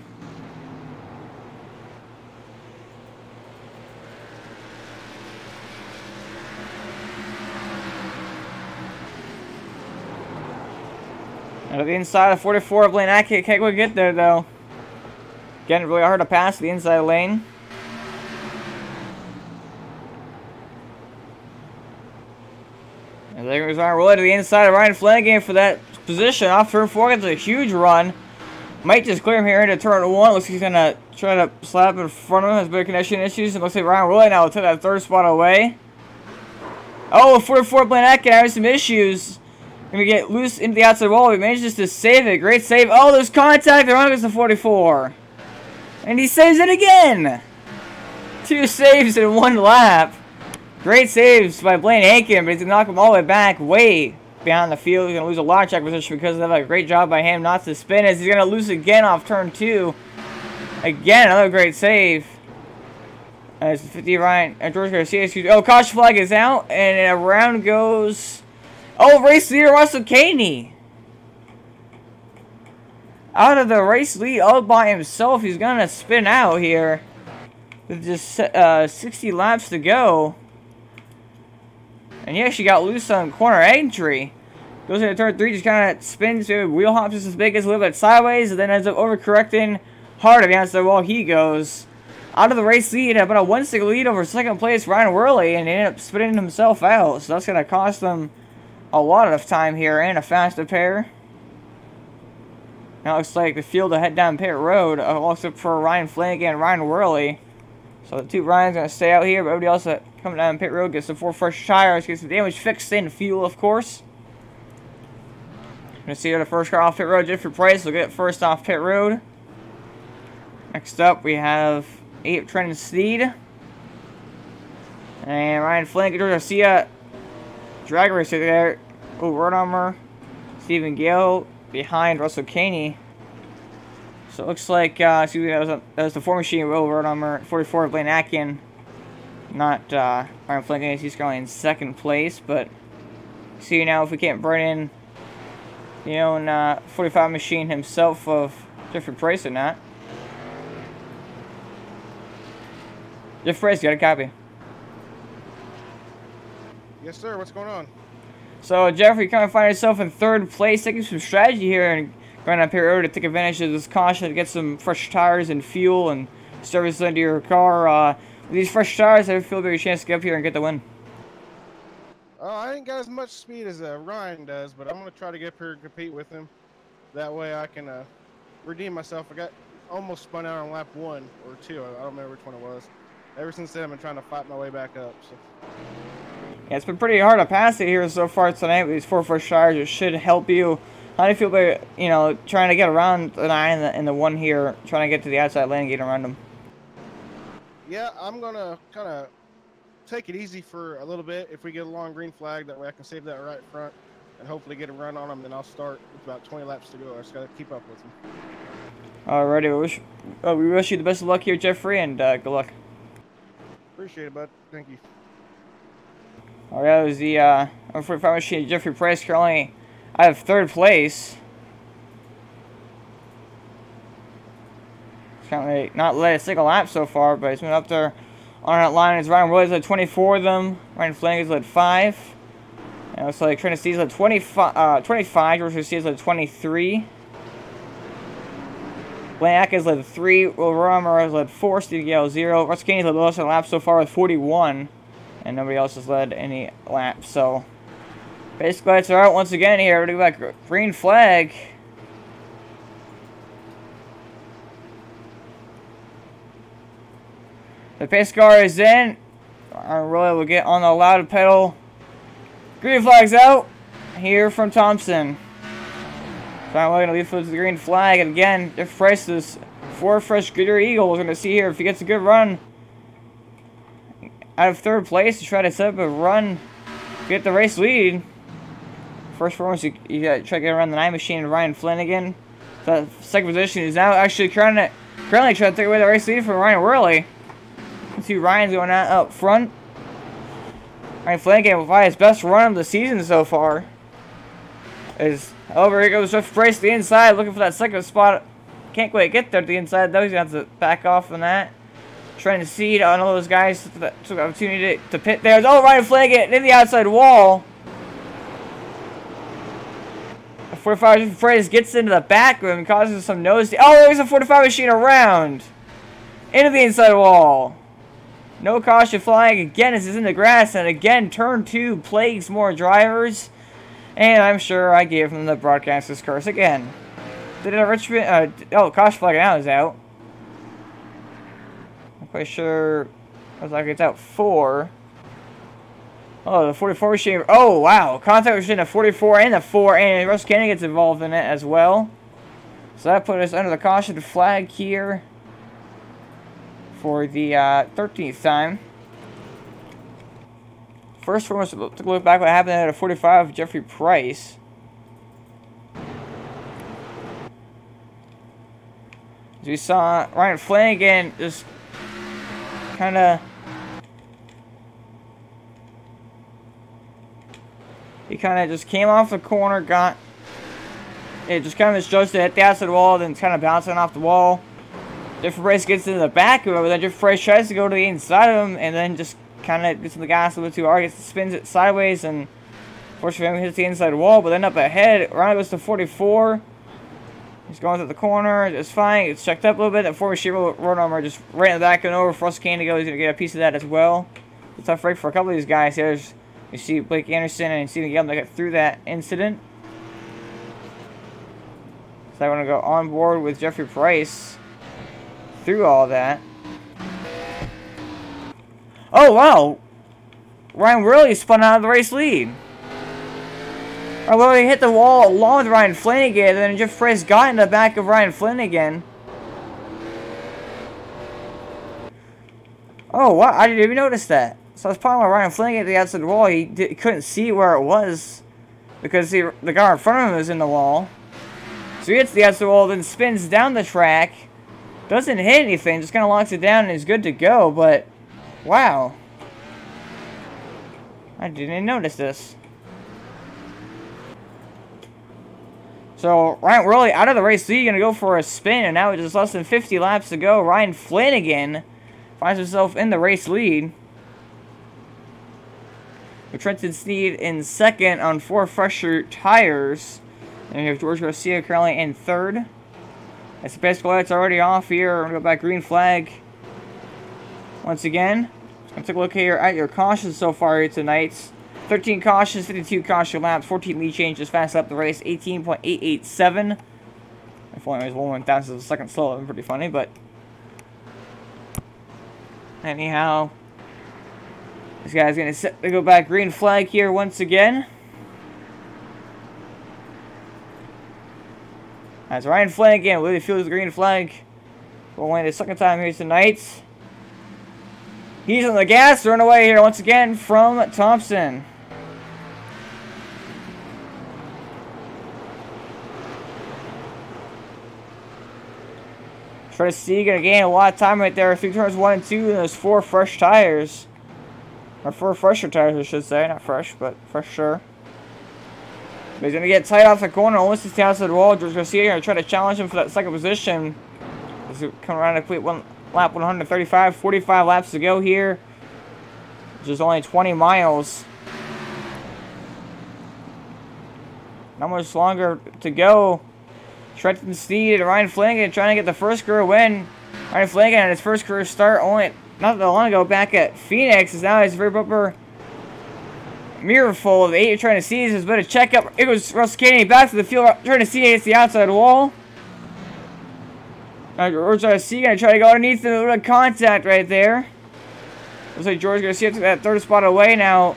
And at the inside of 44 of lane Atkins, can't quite get there though. Getting really hard to pass the inside lane. And there goes Ryan Rowley to the inside of Ryan Flanagan for that position. Off turn 4, gets a huge run. Might just clear him here into turn 1. Looks like he's going to try to slap in front of him. Has better connection issues. It looks like Ryan Rowley now will take that third spot away. Oh, 44 Blaine Atkins having some issues. Going to get loose into the outside wall. He manages to save it. Great save. Oh, there's contact. They're on against the 44. And he saves it again. 2 saves in 1 lap. Great saves by Blaine Aiken, but he's going to knock him all the way back, way behind the field. He's going to lose a lot of track position because of that. A great job by him not to spin as he's going to lose again off turn 2. Again, another great save. As 50 Ryan and George Garcia. Oh, caution flag is out, and around goes. Oh, race leader Russell Caney. Out of the race lead all by himself. He's going to spin out here with just 60 laps to go. And he actually got loose on corner entry. Goes into turn 3, just kind of spins, wheel hops just as big as a little bit sideways, and then ends up overcorrecting hard against the wall. He goes out of the race lead, about a 1 second lead over second place Ryan Worley, and he ended up spinning himself out. So that's going to cost them a lot of time here and a faster pair. Now it looks like the field will head down pit road, also for Ryan Flanagan and Ryan Worley. So the 2 Ryans going to stay out here, but everybody else coming down pit road gets some 4 fresh tires, gets some damage fixed in fuel, of course. Going to see the first car off pit road, Jeffrey Price will get first off pit road. Next up, we have 8 Trenton Steed. And Ryan Flanagan, George Garcia, drag racer there. Oh, Road Armor, Stephen Gale behind Russell Caney. So it looks like, excuse me, that was the 4 machine Will Road Armor, 44 Blaine Atkin. Not Ryan Flanagan, he's currently in second place, but see now if we can't bring in the own 45 machine himself of Jeffrey Price or not. Jeff Price, you got a copy? Yes, sir. What's going on? So Jeffrey, you kind of find yourself in third place, taking some strategy here and going up here to take advantage of this caution to get some fresh tires and fuel and service into your car. With these fresh tires, I feel like a chance to get up here and get the win. I ain't got as much speed as Ryan does, but I'm going to try to get up here and compete with him. That way I can redeem myself. I got almost spun out on lap 1 or 2. I don't remember which one it was. Ever since then, I've been trying to fight my way back up. So. Yeah, it's been pretty hard to pass it here so far tonight with these 4 fresh tires. It should help you. How do you feel about, trying to get around the 9 and the 1 here, trying to get to the outside lane and get around them? Yeah, I'm going to kind of take it easy for a little bit. If we get a long green flag, that way I can save that right front and hopefully get a run on them. Then I'll start with about 20 laps to go. I just got to keep up with them. Alrighty, we wish you the best of luck here, Jeffrey, and good luck. Appreciate it, bud. Thank you. Alright, that was the 45 machine, Jeffrey Price, currently out of third place. He's currently not led a single lap so far, but he's been up there on that line. As Ryan Williams led 24 of them, Ryan Flanagan's led 5. And it looks like Trent Steve's led 25, George Garcia's led 23. Blaine Atkins led 3, Will Romer has led 4, Steve Gale 0. Russ Caney's led the lowest lap so far with 41. And nobody else has led any laps, so basically lights are out once again here. We're going to go back green flag. The pace car is in. Really will get on the loud pedal. Green flag's out here from Thompson. So I'm going to leave for the green flag. And again, Jeff Price's 4 fresh Goodyear Eagles. We're going to see here if he gets a good run out of third place to try to set up a run, get the race lead. First performance, you got to try to get around the 9 machine, Ryan Flanagan. So second position is now actually currently trying to take away the race lead from Ryan Worley. You see Ryan's going out up front. Ryan Flanagan will find his best run of the season so far. Over here goes Jeff Price to the inside, looking for that second spot. Can't quite get there to the inside though. He's gonna have to back off on that. Trying to seed on all those guys that took the opportunity to pit there. Oh, Ryan Flanagan in the outside wall. 45 Jeff Price gets into the back room and causes some nose. Oh, there's a 45 machine around into the inside wall. No caution flying again as it's in the grass, and again turn 2 plagues more drivers. And I'm sure I gave him the broadcaster's curse again. Did Richmond? Oh, caution flag now is out. I'm quite sure. I was like, it's out 4. Oh, the 44 machine. Oh, wow. Contact between the 44 and the 4, and Russ Cannon gets involved in it as well. So that put us under the caution flag here for the 13th time. First one was to look back what happened at a 45 of Jeffrey Price. As we saw Ryan Flanagan just kind of... He kind of just came off the corner, got... It just kind of misjudged it, hit the outside wall, then kind of bouncing off the wall. Jeffrey Price gets into the back of it, but then Jeffrey Price tries to go to the inside of him, and then just kind of gets in the gas a little too hard, spins it sideways, and fortunately hits the inside wall, but then up ahead, around goes to 44. He's going through the corner, it's fine, it's checked up a little bit, that 4 receiver road armor just right in the back and over for Russ Kane to go, he's going to get a piece of that as well. It's a tough break for a couple of these guys here. You see Blake Anderson and Steven Gale that got through that incident. So I want to go on board with Jeffrey Price through all that. Oh, wow. Ryan Worley spun out of the race lead. Ryan Worley hit the wall along with Ryan Flanagan, and then Jeff Price got in the back of Ryan Flanagan. Oh, wow. I didn't even notice that. So that's probably why Ryan Flanagan at the outside of the wall, he couldn't see where it was because the guy in front of him was in the wall. So he hits the outside wall, then spins down the track. Doesn't hit anything, just kind of locks it down and is good to go, but... Wow. I didn't even notice this. So, Ryan Worley out of the race lead, going to go for a spin, and now with just less than 50 laps to go, Ryan Flanagan finds himself in the race lead. With Trenton Sneed in second on 4 fresher tires. And we have George Garcia currently in third. As the bicycle lights are already off here, we're going to go back green flag. Once again, let's take a look here at your cautions so far here tonight. 13 cautions, 52 caution laps, 14 lead changes, fast lap the race, 18.887. If only it was 1/1000 of a second slow, that would be pretty funny, but... Anyhow, this guy's going to go back green flag here once again. As Ryan Flanagan really feels the green flag for only the second time here tonight. He's on the gas, run away here once again from Thompson. Try to see, gonna gain a lot of time right there through turns 1 and 2, and there's 4 fresh tires. Or 4 fresher tires, I should say. Not fresh, but fresher. But he's gonna get tight off the corner, almost to the outside wall. George Garcia gonna try to challenge him for that second position. As we come around to complete lap 135, 45 laps to go here. Which is only 20 miles. Not much longer to go. Trenton Sneed and Ryan Flanagan trying to get the first career win. Ryan Flanagan had his first career start only not that long ago back at Phoenix. Is now his rear bumper mirror full of 8 trying to seize his bit of checkup. It was Russ Kennedy back to the field trying to see against the outside wall. George Garcia gonna try to go underneath the little contact right there. Looks like George Garcia took that third spot away now.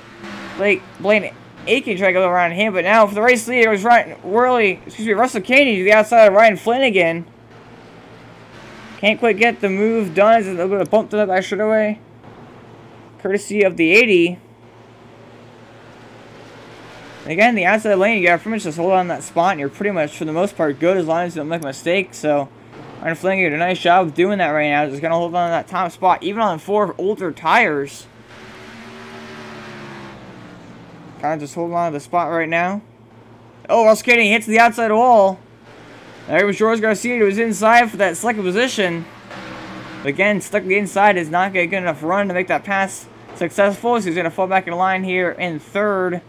Blaine Aiken trying to go around him, but now for the race leader was Russell Kennedy to the outside of Ryan Flanagan. Can't quite get the move done as a little bit of bump to the back straightaway. Courtesy of the 80. And again, the outside lane, you gotta pretty much just hold on that spot, and you're pretty much, for the most part, good as long as you don't make a mistake. So, Ryan Flanagan did a nice job of doing that right now. Just gonna hold on to that top spot, even on 4 older tires. kind of just holding on to the spot right now. Oh, Russell Kennedy hits the outside wall. There was George Garcia, who was inside for that second position. But again, stuck to the inside is not going to get a good enough run to make that pass successful. So he's going to fall back in line here in third.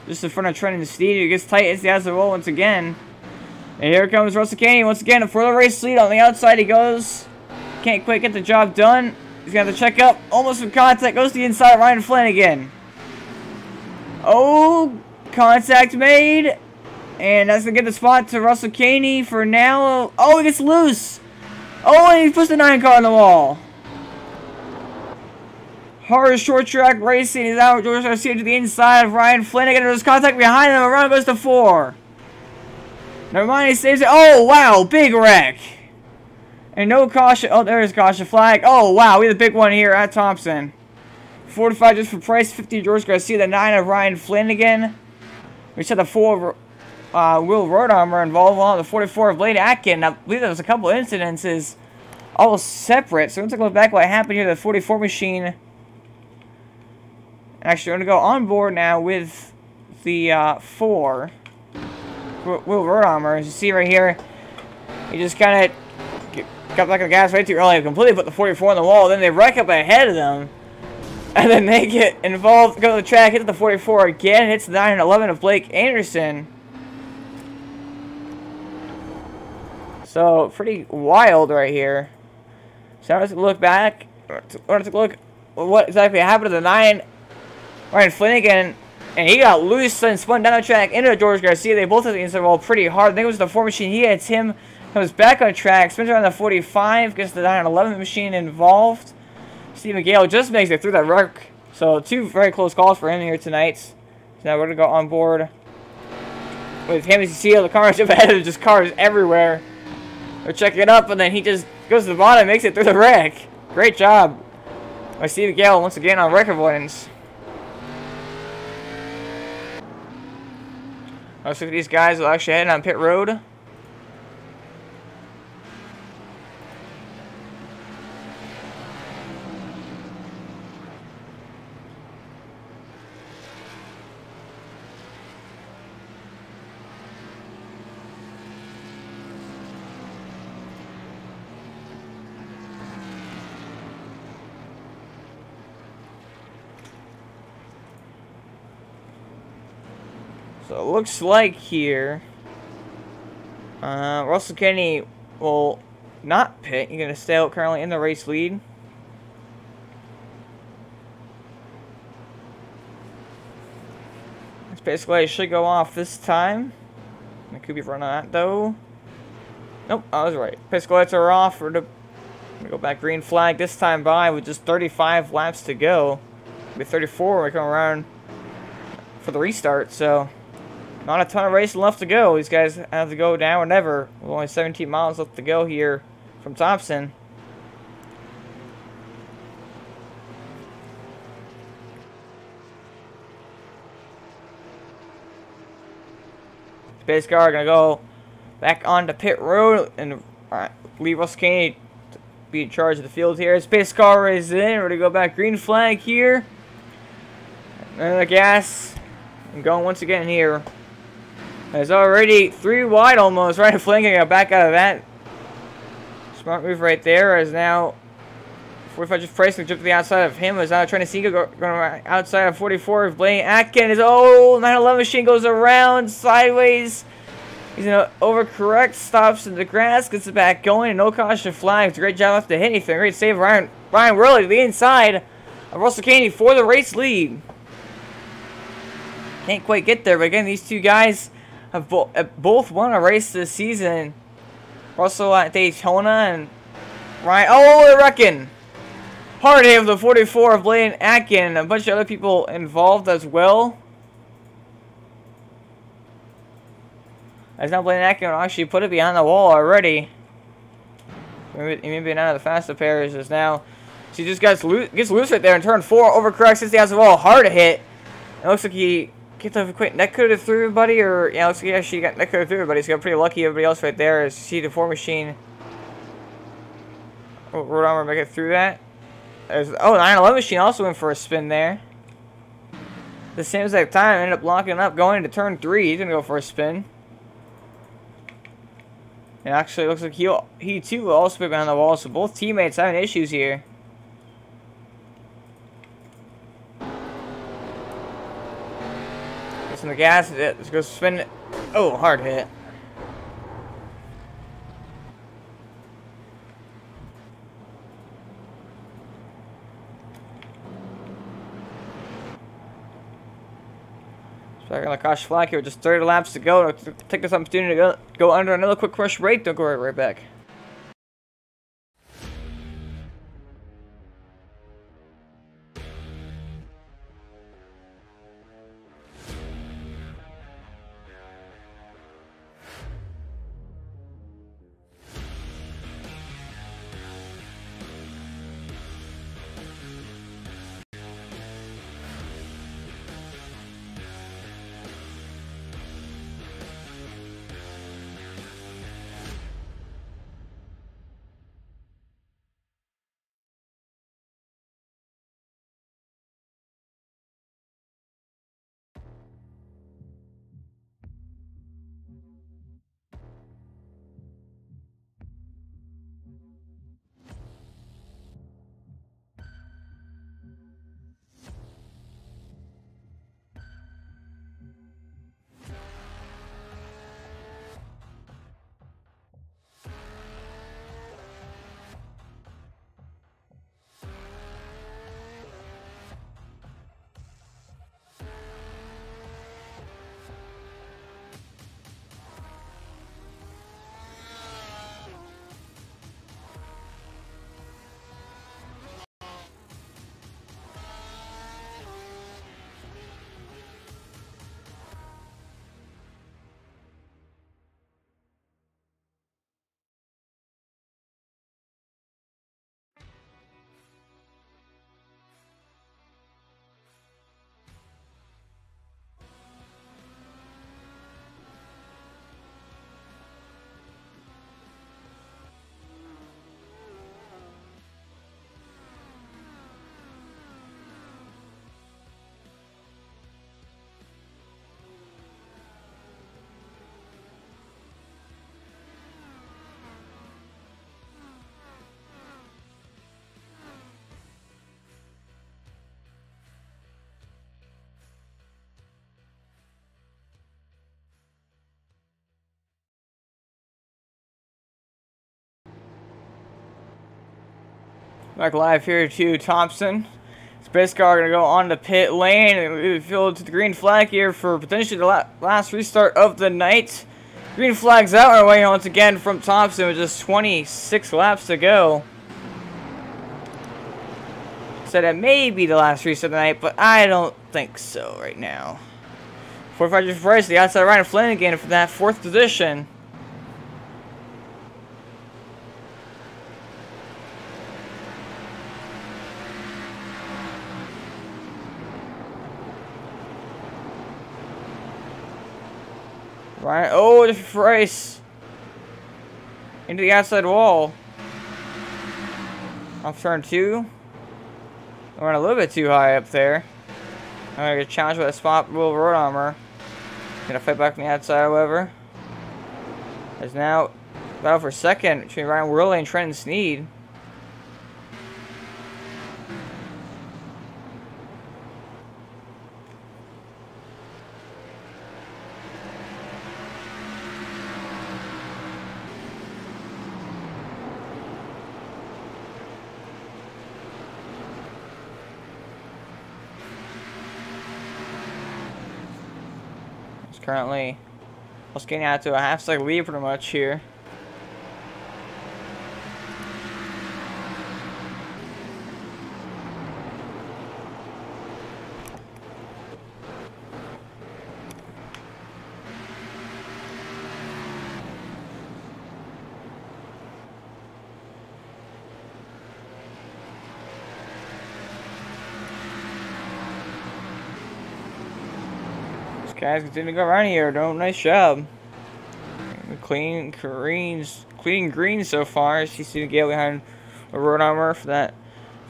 Just in front of Trent and Steed, who gets tight, hits the outside wall once again. And here comes Russell Kennedy once again for the race lead. On the outside he goes. Can't quite get the job done. He's going to have to check up. Almost in contact. Goes to the inside. Ryan Flanagan. Oh, contact made. And that's going to get the spot to Russell Kennedy for now. Oh, he gets loose. Oh, and he puts the 9 car on the wall. Hard short track racing is out. George Garcia to the inside of Ryan Flanagan. There's contact behind him. Around goes to 4. Never mind, he saves it. Oh, wow. Big wreck. And no caution. Oh, there's caution flag. Oh, wow. We have a big one here at Thompson. 45 just for Price. 50 George Garcia. The 9 of Ryan Flanagan. We just had the 4 Will Road Armor involved on the 44 of Blade Atkin. I believe there was a couple incidences all separate. So let's take a look back at what happened here. The 44 machine. Actually, I'm going to go on board now with the 4 Will Road Armor. As you see right here, he just kind of got back on the gas way too early. Completely put the 44 on the wall. Then they wreck up ahead of them. And then they get involved, go to the track, hit the 44 again. Hits the 9 and 11 of Blake Anderson. So, pretty wild right here. So now let's look back. Let's look what exactly happened to the 9. Ryan Flanagan, and he got loose and spun down the track into George Garcia. They both hit the inside wall pretty hard. I think it was the 4 machine. He hits him, comes back on track, spins around the 45, gets the 9 and 11 machine involved. Stephen Gale just makes it through that wreck. So 2 very close calls for him here tonight. So now we're going to go on board with him. As you see, the cars up ahead of just cars everywhere. They're checking it up, and then he just goes to the bottom and makes it through the wreck. Great job by Stephen Gale once again on wreck avoidance. Looks like these guys will actually head on pit road. So it looks like here, Russell Kennedy will not pit. He's going to stay out currently in the race lead. This basically should go off this time. I could be running that though. Nope, I was right. Pit lights are off. We're going to go back green flag this time by with just 35 laps to go. It'll be 34 when we come around for the restart, so not a ton of racing left to go. These guys have to go now or never. With only 17 miles left to go here from Thompson. Space car gonna go back onto pit road and leave Russell Kennedy to be in charge of the field here. Space car is in. We're gonna go back green flag here. And the gas. And going once again here. There's already 3 wide almost. Ryan Flanagan got back out of that. Smart move right there. As now 45 just Price jump to the outside of him. As now trying to see going outside of 44 of Blaine Atkins. Oh, 911 machine goes around sideways. He's gonna overcorrect, stops in the grass, gets it back going, and no caution flags. Great job off to hit anything. Great save, Ryan Worley to the inside of Russell Kennedy for the race lead. Can't quite get there, but again, these 2 guys have both won a race this season. Russell at Daytona and Ryan. Oh, they're wrecking. Hard hit of the 44 of Blaine Atkin. A bunch of other people involved as well. As now Blaine Atkin will actually put it behind the wall already. Maybe none of the faster pairs is now. She just gets loose right there in turn 4. Overcorrects, hits the outside wall. Hard to hit. It looks like he gets off a quick neck could have through everybody, or yeah, looks like he actually got neck could have through everybody. So got pretty lucky. Everybody else right there. As you see the 4 machine. Oh, Road Armor make it through that. There's, oh, 911 machine also went for a spin there. the same exact time, ended up locking up, going into turn 3. He's gonna go for a spin. And actually, it looks like he too will also be behind the wall. So both teammates having issues here. Gets in the gas. Let's go spin it. Oh, hard hit. Back on the caution flag here with just 30 laps to go. Take this opportunity to go under another quick rush break. Don't go right back. Back live here to Thompson. Space car gonna go on the pit lane and fill to the green flag here for potentially the last restart of the night. Green flag's out our way once again from Thompson with just 26 laps to go. Said it may be the last restart of the night, but I don't think so right now. 45 for Price, the outside Ryan Flanagan for that 4th position. Right. Oh, the Price into the outside wall. Off turn 2. I went a little bit too high up there. I'm gonna get challenged with a spot wheel road armor. Gonna fight back from the outside, however. There's now battle for second between Ryan Worley and Trenton Sneed. Currently, just getting out to a half-second lead pretty much here. Guys, continue to go around here. Nice job. Clean greens so far. As you see the gale behind the road armor for that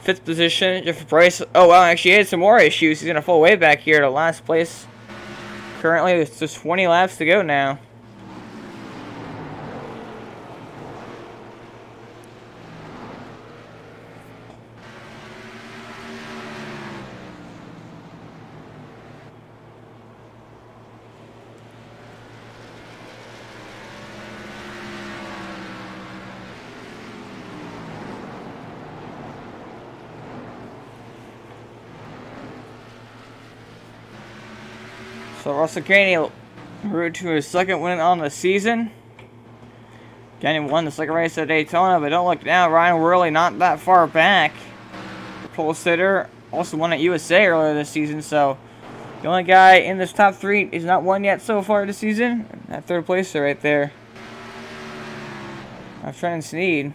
5th position. Jeffrey Price. Oh, wow, actually, he had some more issues. He's going to fall way back here to last place. Currently, it's just 20 laps to go now. So Russell Caney route to his 2nd win on the season. Caney won the 2nd race at Daytona, but don't look now. Ryan Worley not that far back. The pole sitter also won at USA earlier this season, so the only guy in this top 3 is not won yet so far this season. That 3rd placer right there. Trenton Sneed.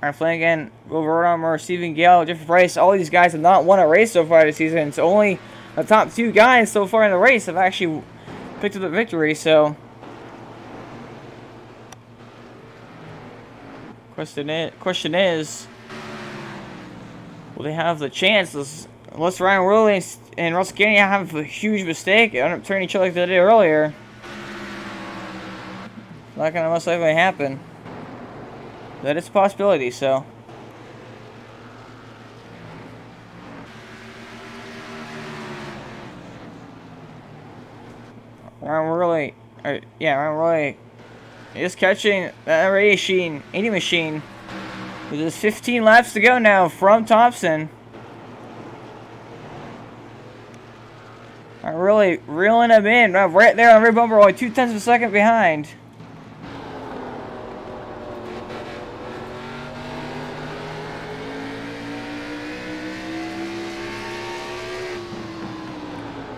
Ryan Flanagan, Will Verdomer, Stephen Gale, Jeffrey Price. All these guys have not won a race so far this season. It's only the top 2 guys so far in the race have actually picked up the victory, so question is will they have the chance? Unless Ryan Worley and Russell Caney have a huge mistake and end up turning each other like they did earlier. Not gonna most likely happen. That is a possibility, so Ryan Worley is catching that 80 machine. With just 15 laps to go now from Thompson. I'm really reeling him in. Right there on the rear bumper, only 0.2 of a second behind.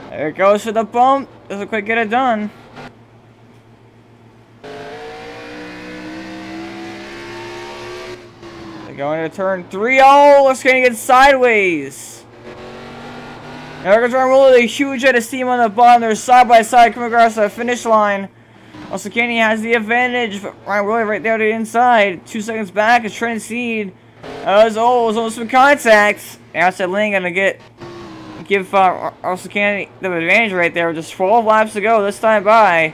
There it goes for the bump. Doesn't quite get it done. They're going to turn 3. Oh, let's get sideways. Now we're going to run with a huge head of steam on the bottom. They're side by side coming across the finish line. Also, Caney has the advantage. Ryan Worley right there to the inside. 2 seconds back is Trent Seed. It was almost some contact. Outside lane going to give Russell Caney the advantage right there. Just 12 laps to go this time by.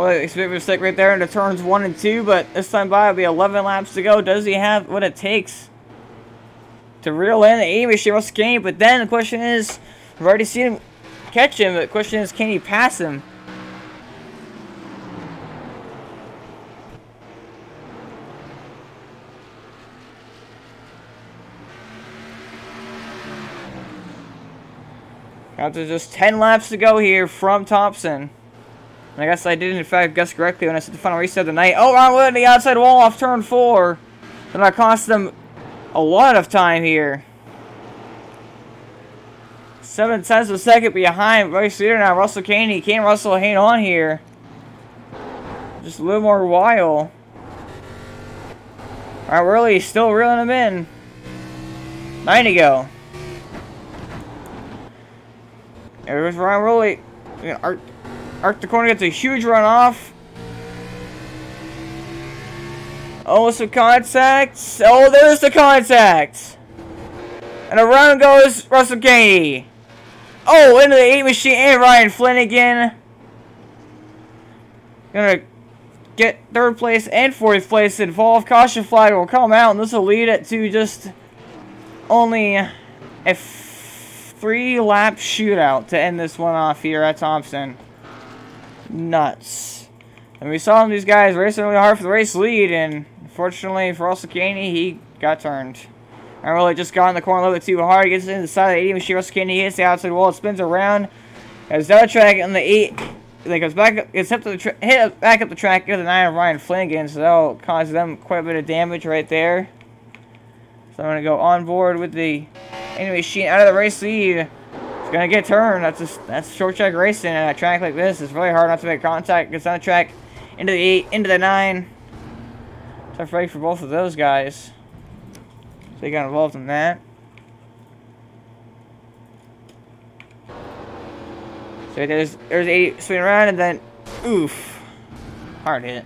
It's a big mistake right there into turns 1 and 2, but this time by will be 11 laps to go. Does he have what it takes to reel in the 80 machine Russell Caney? But then the question is, we've already seen him catch him, but the question is, can he pass him? After just 10 laps to go here from Thompson. And I guess I did in fact guess correctly when I said the final reset of the night. Oh, Ron Wood, the outside wall off turn 4. Then that cost them a lot of time here. 7/10 of a second behind race leader now, Russell Caney. Can Russell hang on here? Just a little more while. Alright, Worley still reeling him in. 9 to go. There's Ryan Worley. Arc the corner, gets a huge runoff. Oh, some contact. Oh, there's the contact. And around goes Russell Caney. Oh, into the 8 machine and Ryan Flanagan. Gonna get 3rd place and 4th place and fall off. Caution flag will come out, and this will lead it to just only a 3-lap shootout to end this one off here at Thompson. Nuts. And we saw these guys racing really hard for the race lead, and unfortunately for Russell Caney, he got turned. I really just got in the corner a little bit too hard. He gets into the side of the 80 machine. Russell Caney hits the outside wall. It spins around. Goes down the track on the 8. Then goes back. Gets up to the hit back up the track. Go to the 9 of Ryan Flanagan. So that'll cause them quite a bit of damage right there. So I'm gonna go on board with the 80 machine out of the race lead. It's gonna get turned. That's short track racing, and a track like this it's really hard not to make contact. Gets on the track into the 8, into the 9. Tough break for both of those guys. So they got involved in that. So there's 80 swing around and then, oof, hard hit.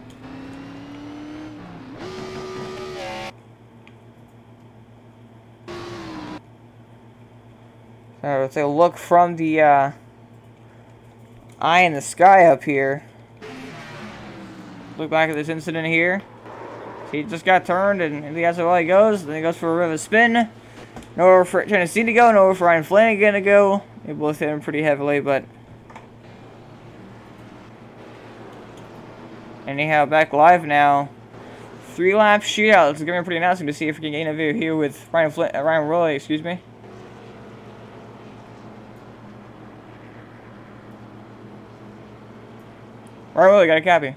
So let's take a look from the eye in the sky up here. Look back at this incident here. He just got turned, and that's how he goes. Then he goes for a bit of a spin. Nowhere for Tennessee to go, nowhere for Ryan Flanagan to go. They both hit him pretty heavily, but anyhow, back live now. 3-lap shootout. It's gonna be pretty interesting to see if we can gain a video here with Ryan Rowley, excuse me. Ryan Rowley, got a copy.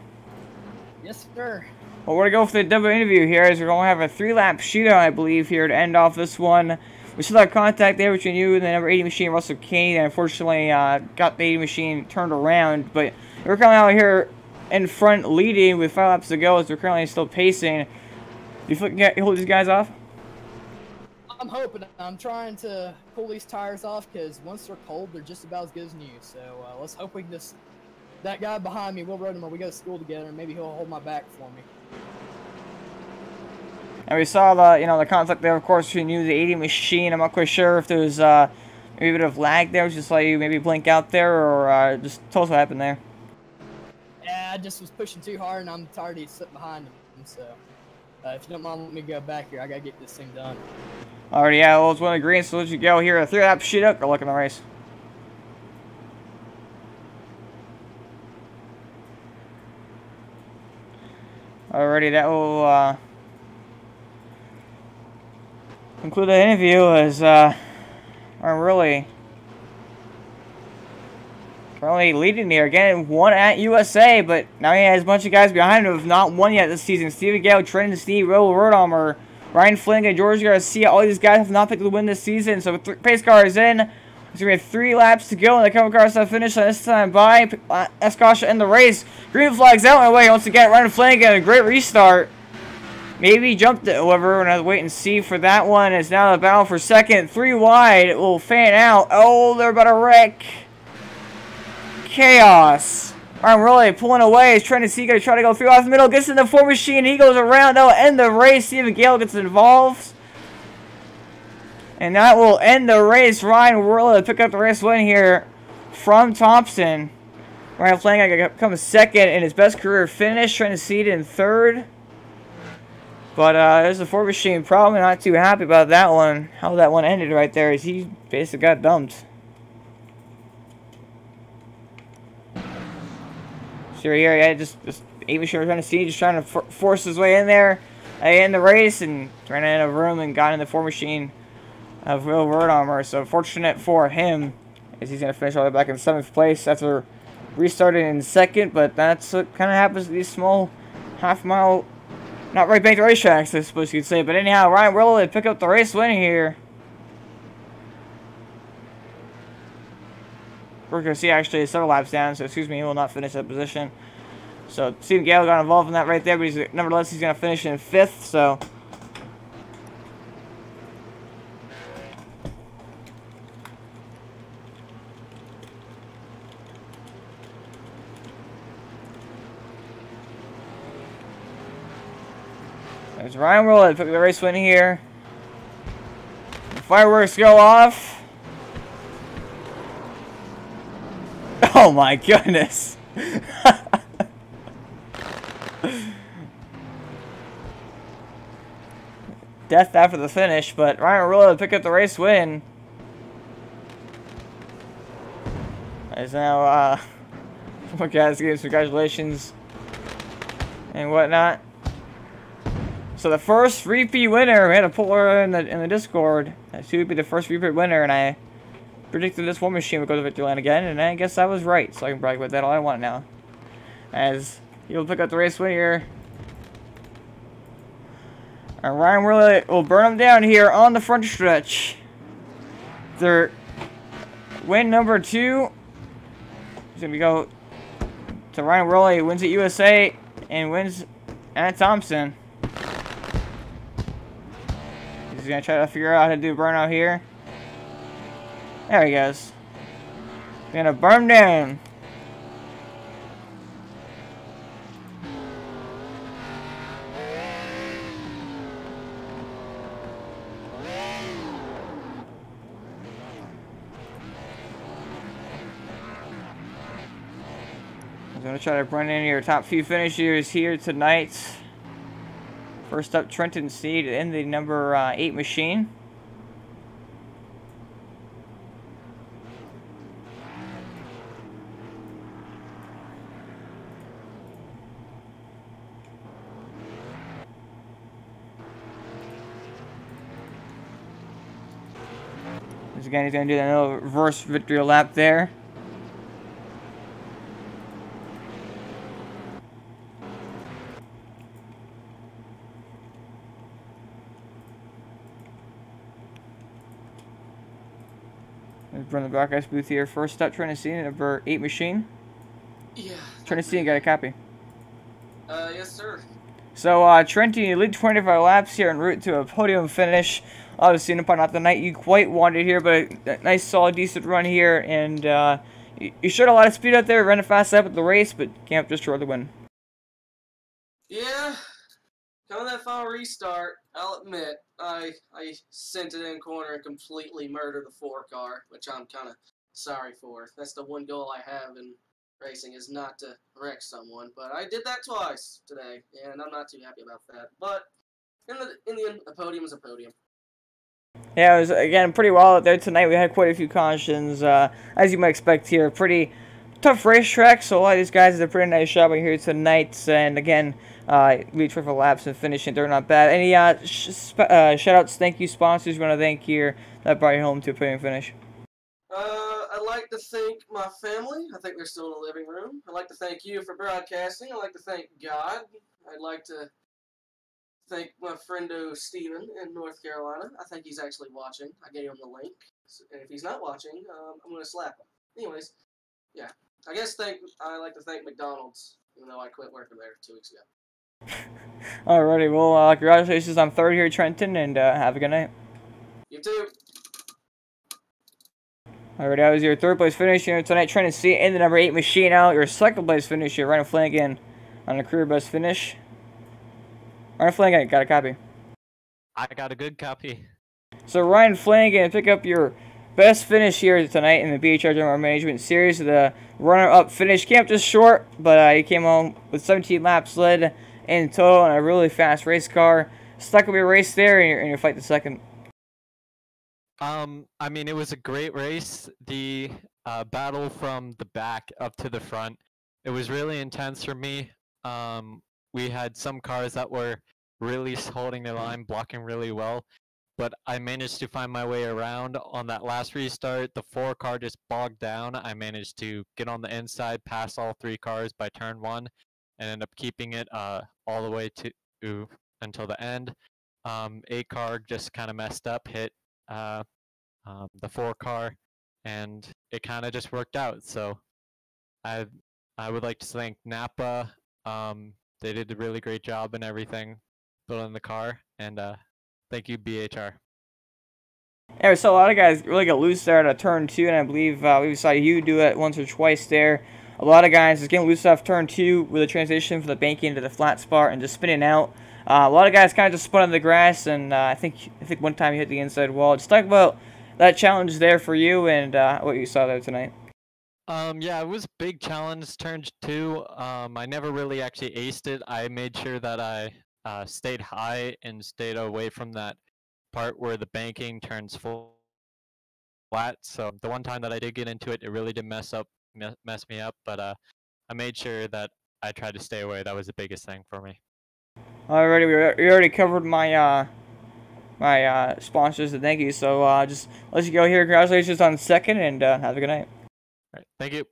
Yes, sir. Well, we're going to go for the double interview here, as we're going to have a 3-lap shootout, I believe, here to end off this one. We still have contact there between you and the number 80 machine, Russell Kane, and unfortunately got the 80 machine turned around. But we're currently out here in front leading with 5 laps to go, as we're currently still pacing. Do you think you can hold these guys off? I'm hoping. I'm trying to pull these tires off, because once they're cold, they're just about as good as new. So let's hope we can just... That guy behind me, Will Rodemer, we go to school together, and maybe he'll hold my back for me. And we saw the, the conflict there, of course, between you and the 80 machine. I'm not quite sure if there was maybe a bit of lag there, just saw you maybe blink out there, or just tell us what happened there. Yeah, I just was pushing too hard, and I'm tired of sitting behind him. So, if you don't mind, let me go back here. I gotta get this thing done. Alrighty, yeah, well, it's one of the greens, so let you go here. A 3-lap shootout. Good luck in the race. Alrighty, that will conclude the interview as I'm really currently leading here. Again, one at USA, but now he has a bunch of guys behind him who have not won yet this season. Steven Gale, Trenton Steve, Will Rodemer, Ryan Flanagan, George Garcia. All these guys have not picked the win this season. So with pace car is in. There's going to be 3 laps to go, and the cover cars have finished on this time by Escasha in the race. Green flag's out and away once again. Ryan Flanagan, a great restart. Maybe he jumped it, however. We're going to have to wait and see for that one. It's now the battle for second. 3 wide. It will fan out. Oh, they're about to wreck. Chaos. I'm really pulling away. He's trying to see. Going to try to go through off the middle. Gets in the 4 machine. He goes around. That'll end the race. Steven Gale gets involved. And that will end the race. Ryan Worley pick up the race win here from Thompson. Ryan Flanagan comes second in his best career finish, trying to seed in 3rd. But there's a 4 machine. Probably not too happy about that one. How that one ended right there is he basically got dumped. So here, yeah, just 8 machine trying to see, just trying to force his way in there in the race, and ran out of room and got in the 4 machine of Will Rodemer. So fortunate for him is he's going to finish all the way back in 7th place after restarting in 2nd, but that's what kind of happens to these small half-mile, not right banked racetracks, I suppose you could say. But anyhow, Ryan Worley pick up the race win here. We're going to see actually several laps down, so excuse me, he will not finish that position. So Steven Gale got involved in that right there, but nevertheless he's going to finish in 5th, so... There's Ryan Worley took the race win here. The fireworks go off. Oh my goodness. Death after the finish, but Ryan Worley picked up the race win. As now, guys, give congratulations and whatnot. So the first repeat winner, we had a poll in the Discord. She would be the first repeat winner, and I predicted this 1 machine would go to Victory Lane again, and I guess I was right. So I can brag about that all I want now. As he'll pick up the race win here. And Ryan Worley will burn him down here on the front stretch. Their win number 2 is going to go to Ryan Worley, who wins at USA and wins at Thompson. He's going to try to figure out how to do burnout here. There he goes. Gonna burn down. I'm gonna try to run in your top few finishers here tonight. First up, Trenton Seed in the number 8 machine. Once again, he's gonna do that little reverse victory lap there. Run the broadcast booth here. First up, Tennessee, number 8 machine. Yeah. Tennessee, got a copy. Yes, sir. So, Trenton, you lead 25 laps here en route to a podium finish. Obviously, not the night you quite wanted here, but a nice, solid, decent run here. And you showed a lot of speed out there, running fast up at the race, but came up just short of the win. Yeah. Coming that final restart, I'll admit, I sent it in corner and completely murdered the 4 car, which I'm kind of sorry for. That's the one goal I have in racing, is not to wreck someone. But I did that twice today, and I'm not too happy about that. But in the end, a podium is a podium. Yeah, it was, again, pretty well out there tonight. We had quite a few cautions, as you might expect here. Pretty tough racetrack, so a lot of these guys did a pretty nice job here tonight. And again, lead for laps and finishing, they're not bad. Any shout-outs, thank you, sponsors you want to thank here that brought you home to a podium finish? I'd like to thank my family. I think they're still in the living room. I'd like to thank you for broadcasting. I'd like to thank God. I'd like to thank my friendo Steven in North Carolina. I think he's actually watching. I gave him the link. And if he's not watching, I'm going to slap him. Anyways, yeah. I guess I'd like to thank McDonald's, even though I quit working there 2 weeks ago. Alrighty, well, congratulations on 3rd here, Trenton, and have a good night. You too. Alright, that was your 3rd place finish here tonight. Trenton C in the number 8 machine out. Your 2nd place finish here, Ryan Flanagan on a career best finish. Ryan Flanagan got a copy. I got a good copy. So Ryan Flanagan pick up your best finish here tonight in the BHR JenMar Management Series. The runner-up finish came up just short, but he came home with 17 laps led in total on a really fast race car. Stuck with your race there, and you fight the 2nd. I mean, it was a great race. The battle from the back up to the front, it was really intense for me. We had some cars that were really holding their line, blocking really well, but I managed to find my way around on that last restart. The 4 car just bogged down. I managed to get on the inside, pass all 3 cars by turn 1, and end up keeping it all the way to until the end. 8 car just kind of messed up, hit the 4 car, and it kind of just worked out. So I would like to thank Napa. They did a really great job and everything building the car, and thank you, BHR. Yeah, we saw a lot of guys really get loose there at turn 2, and I believe we saw you do it once or twice there. A lot of guys just getting loose off turn 2 with a transition from the banking to the flat spot and just spinning out. A lot of guys kind of just spun on the grass, and I think one time you hit the inside wall. Just talk about that challenge there for you and what you saw there tonight. Yeah, it was a big challenge, turn 2. I never really actually aced it. I made sure that I stayed high and stayed away from that part where the banking turns flat. So the one time that I did get into it, it really did mess me up. But I made sure that I tried to stay away. That was the biggest thing for me. Alrighty, we already covered my sponsors, and thank you. So just let you go here. Congratulations on 2nd, and have a good night. All right, thank you.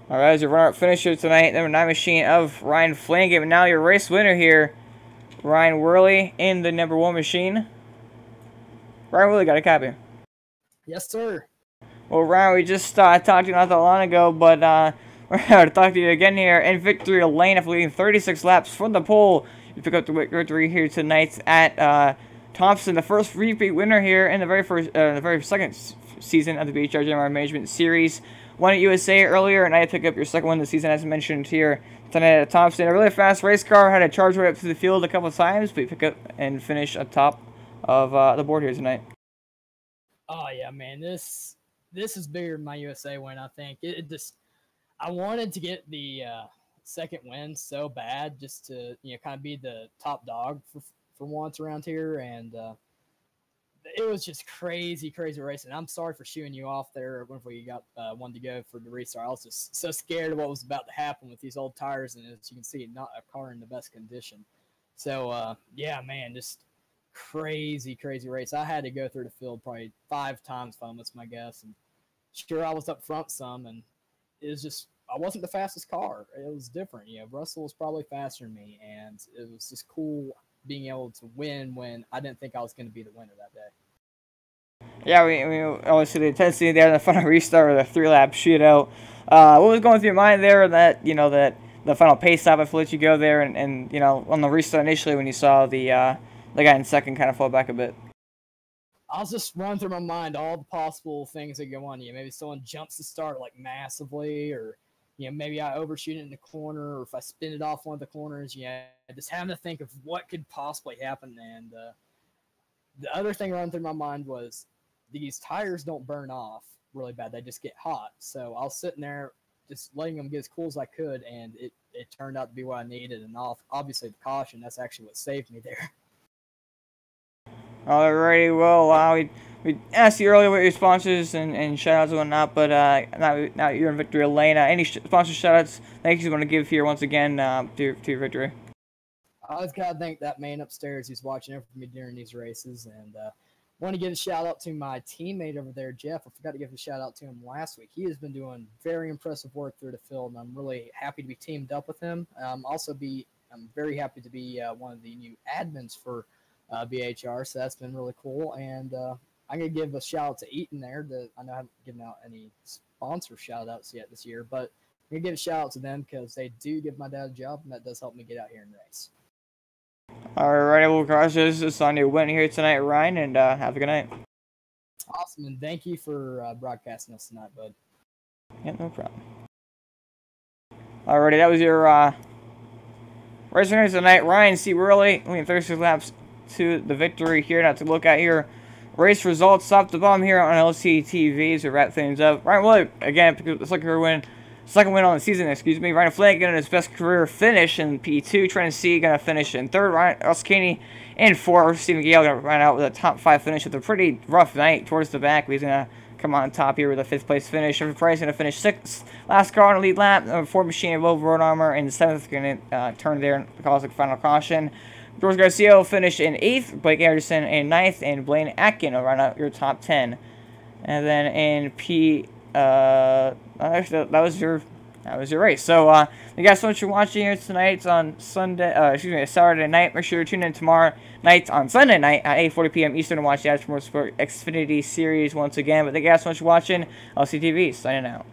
Alright, as your runner-up finisher tonight, number 9 machine of Ryan Flanagan. And now your race winner here, Ryan Worley in the number 1 machine. Ryan Worley got a copy. Yes, sir. Well, Ryan, we just talked to you not that long ago, but we're going to talk to you again here in victory lane after leading 36 laps from the pole. You pick up the victory here tonight at Thompson, the first repeat winner here in the very second season of the BHR JenMar Management Series. Won at USA earlier, and I picked up your second one of the season, as mentioned here tonight at Thompson. A really fast race car, had to charge right up to the field a couple of times, but you pick up and finish atop of the board here tonight. Oh yeah, man, this is bigger than my USA win. I think it just, I wanted to get the second win so bad, just to kind of be the top dog for once around here, and it was just crazy racing. I'm sorry for shooing you off there when we got one to go for the restart. I was just so scared of what was about to happen with these old tires, and as you can see, not a car in the best condition. So yeah, man, just crazy race. I had to go through the field probably 5 times, if I'm my guess, and sure, I was up front some, and it was just, I wasn't the fastest car. It was different. Russell was probably faster than me, and it was just cool being able to win when I didn't think I was going to be the winner that day. Yeah, we always see the intensity there in the final restart with a 3-lap shootout. What was going through your mind there that, that the final pace stop, if I let you go there, and on the restart initially when you saw the guy in second kind of fall back a bit? I was just running through my mind all the possible things that go on. Maybe someone jumps the start like massively, or maybe I overshoot it in the corner, or if I spin it off one of the corners. Just having to think of what could possibly happen. And the other thing running through my mind was these tires don't burn off really bad; they just get hot. So I was sitting there just letting them get as cool as I could, and it turned out to be what I needed. And obviously the caution, that's actually what saved me there. Alrighty, well, we asked you earlier what your sponsors and shout-outs and whatnot, but now you're in victory lane. Any sponsor shout-outs thanks you want to give here once again to your victory? I just gotta thank that man upstairs who's watching over me during these races, and want to give a shout-out to my teammate over there, Jeff. I forgot to give a shout-out to him last week. He has been doing very impressive work through the field, and I'm really happy to be teamed up with him. I'm very happy to be one of the new admins for BHR, so that's been really cool. And I'm going to give a shout out to Eaton there. I know I haven't given out any sponsor shout outs yet this year, but I'm going to give a shout out to them because they do give my dad a job, and that does help me get out here and race. Alright, well, congratulations on your win here tonight, Ryan, and have a good night. Awesome, and thank you for broadcasting us tonight, bud. Yeah, no problem. Alrighty, that was your racing race tonight. Ryan C. Worley, leading 36 laps to the victory here. Now to look at your race results top to bottom here on LCTV as we wrap things up. Ryan Willie, again, the second win on the season, Ryan Flanagan in his best career finish in P2. Trenton C. going to finish in third. Ryan Elskany in fourth. Stephen Gale going to run out with a top 5 finish with a pretty rough night towards the back. He's going to come on top here with a 5th place finish. Trevor Price going to finish 6th. Last car on the lead lap. Ford Machine Low Road Armor in 7th. Going to turn there and cause a final caution. George Garcia will finish in 8th, Blake Anderson in 9th, and Blaine Atkin will run out your top 10. And then in P, actually, that was your race. So, thank you guys so much for watching here tonight on Saturday night. Make sure to tune in tomorrow night on Sunday night at 8:40 p.m. Eastern to watch the Motorsport Xfinity Series once again. But thank you guys so much for watching. LCTV signing out.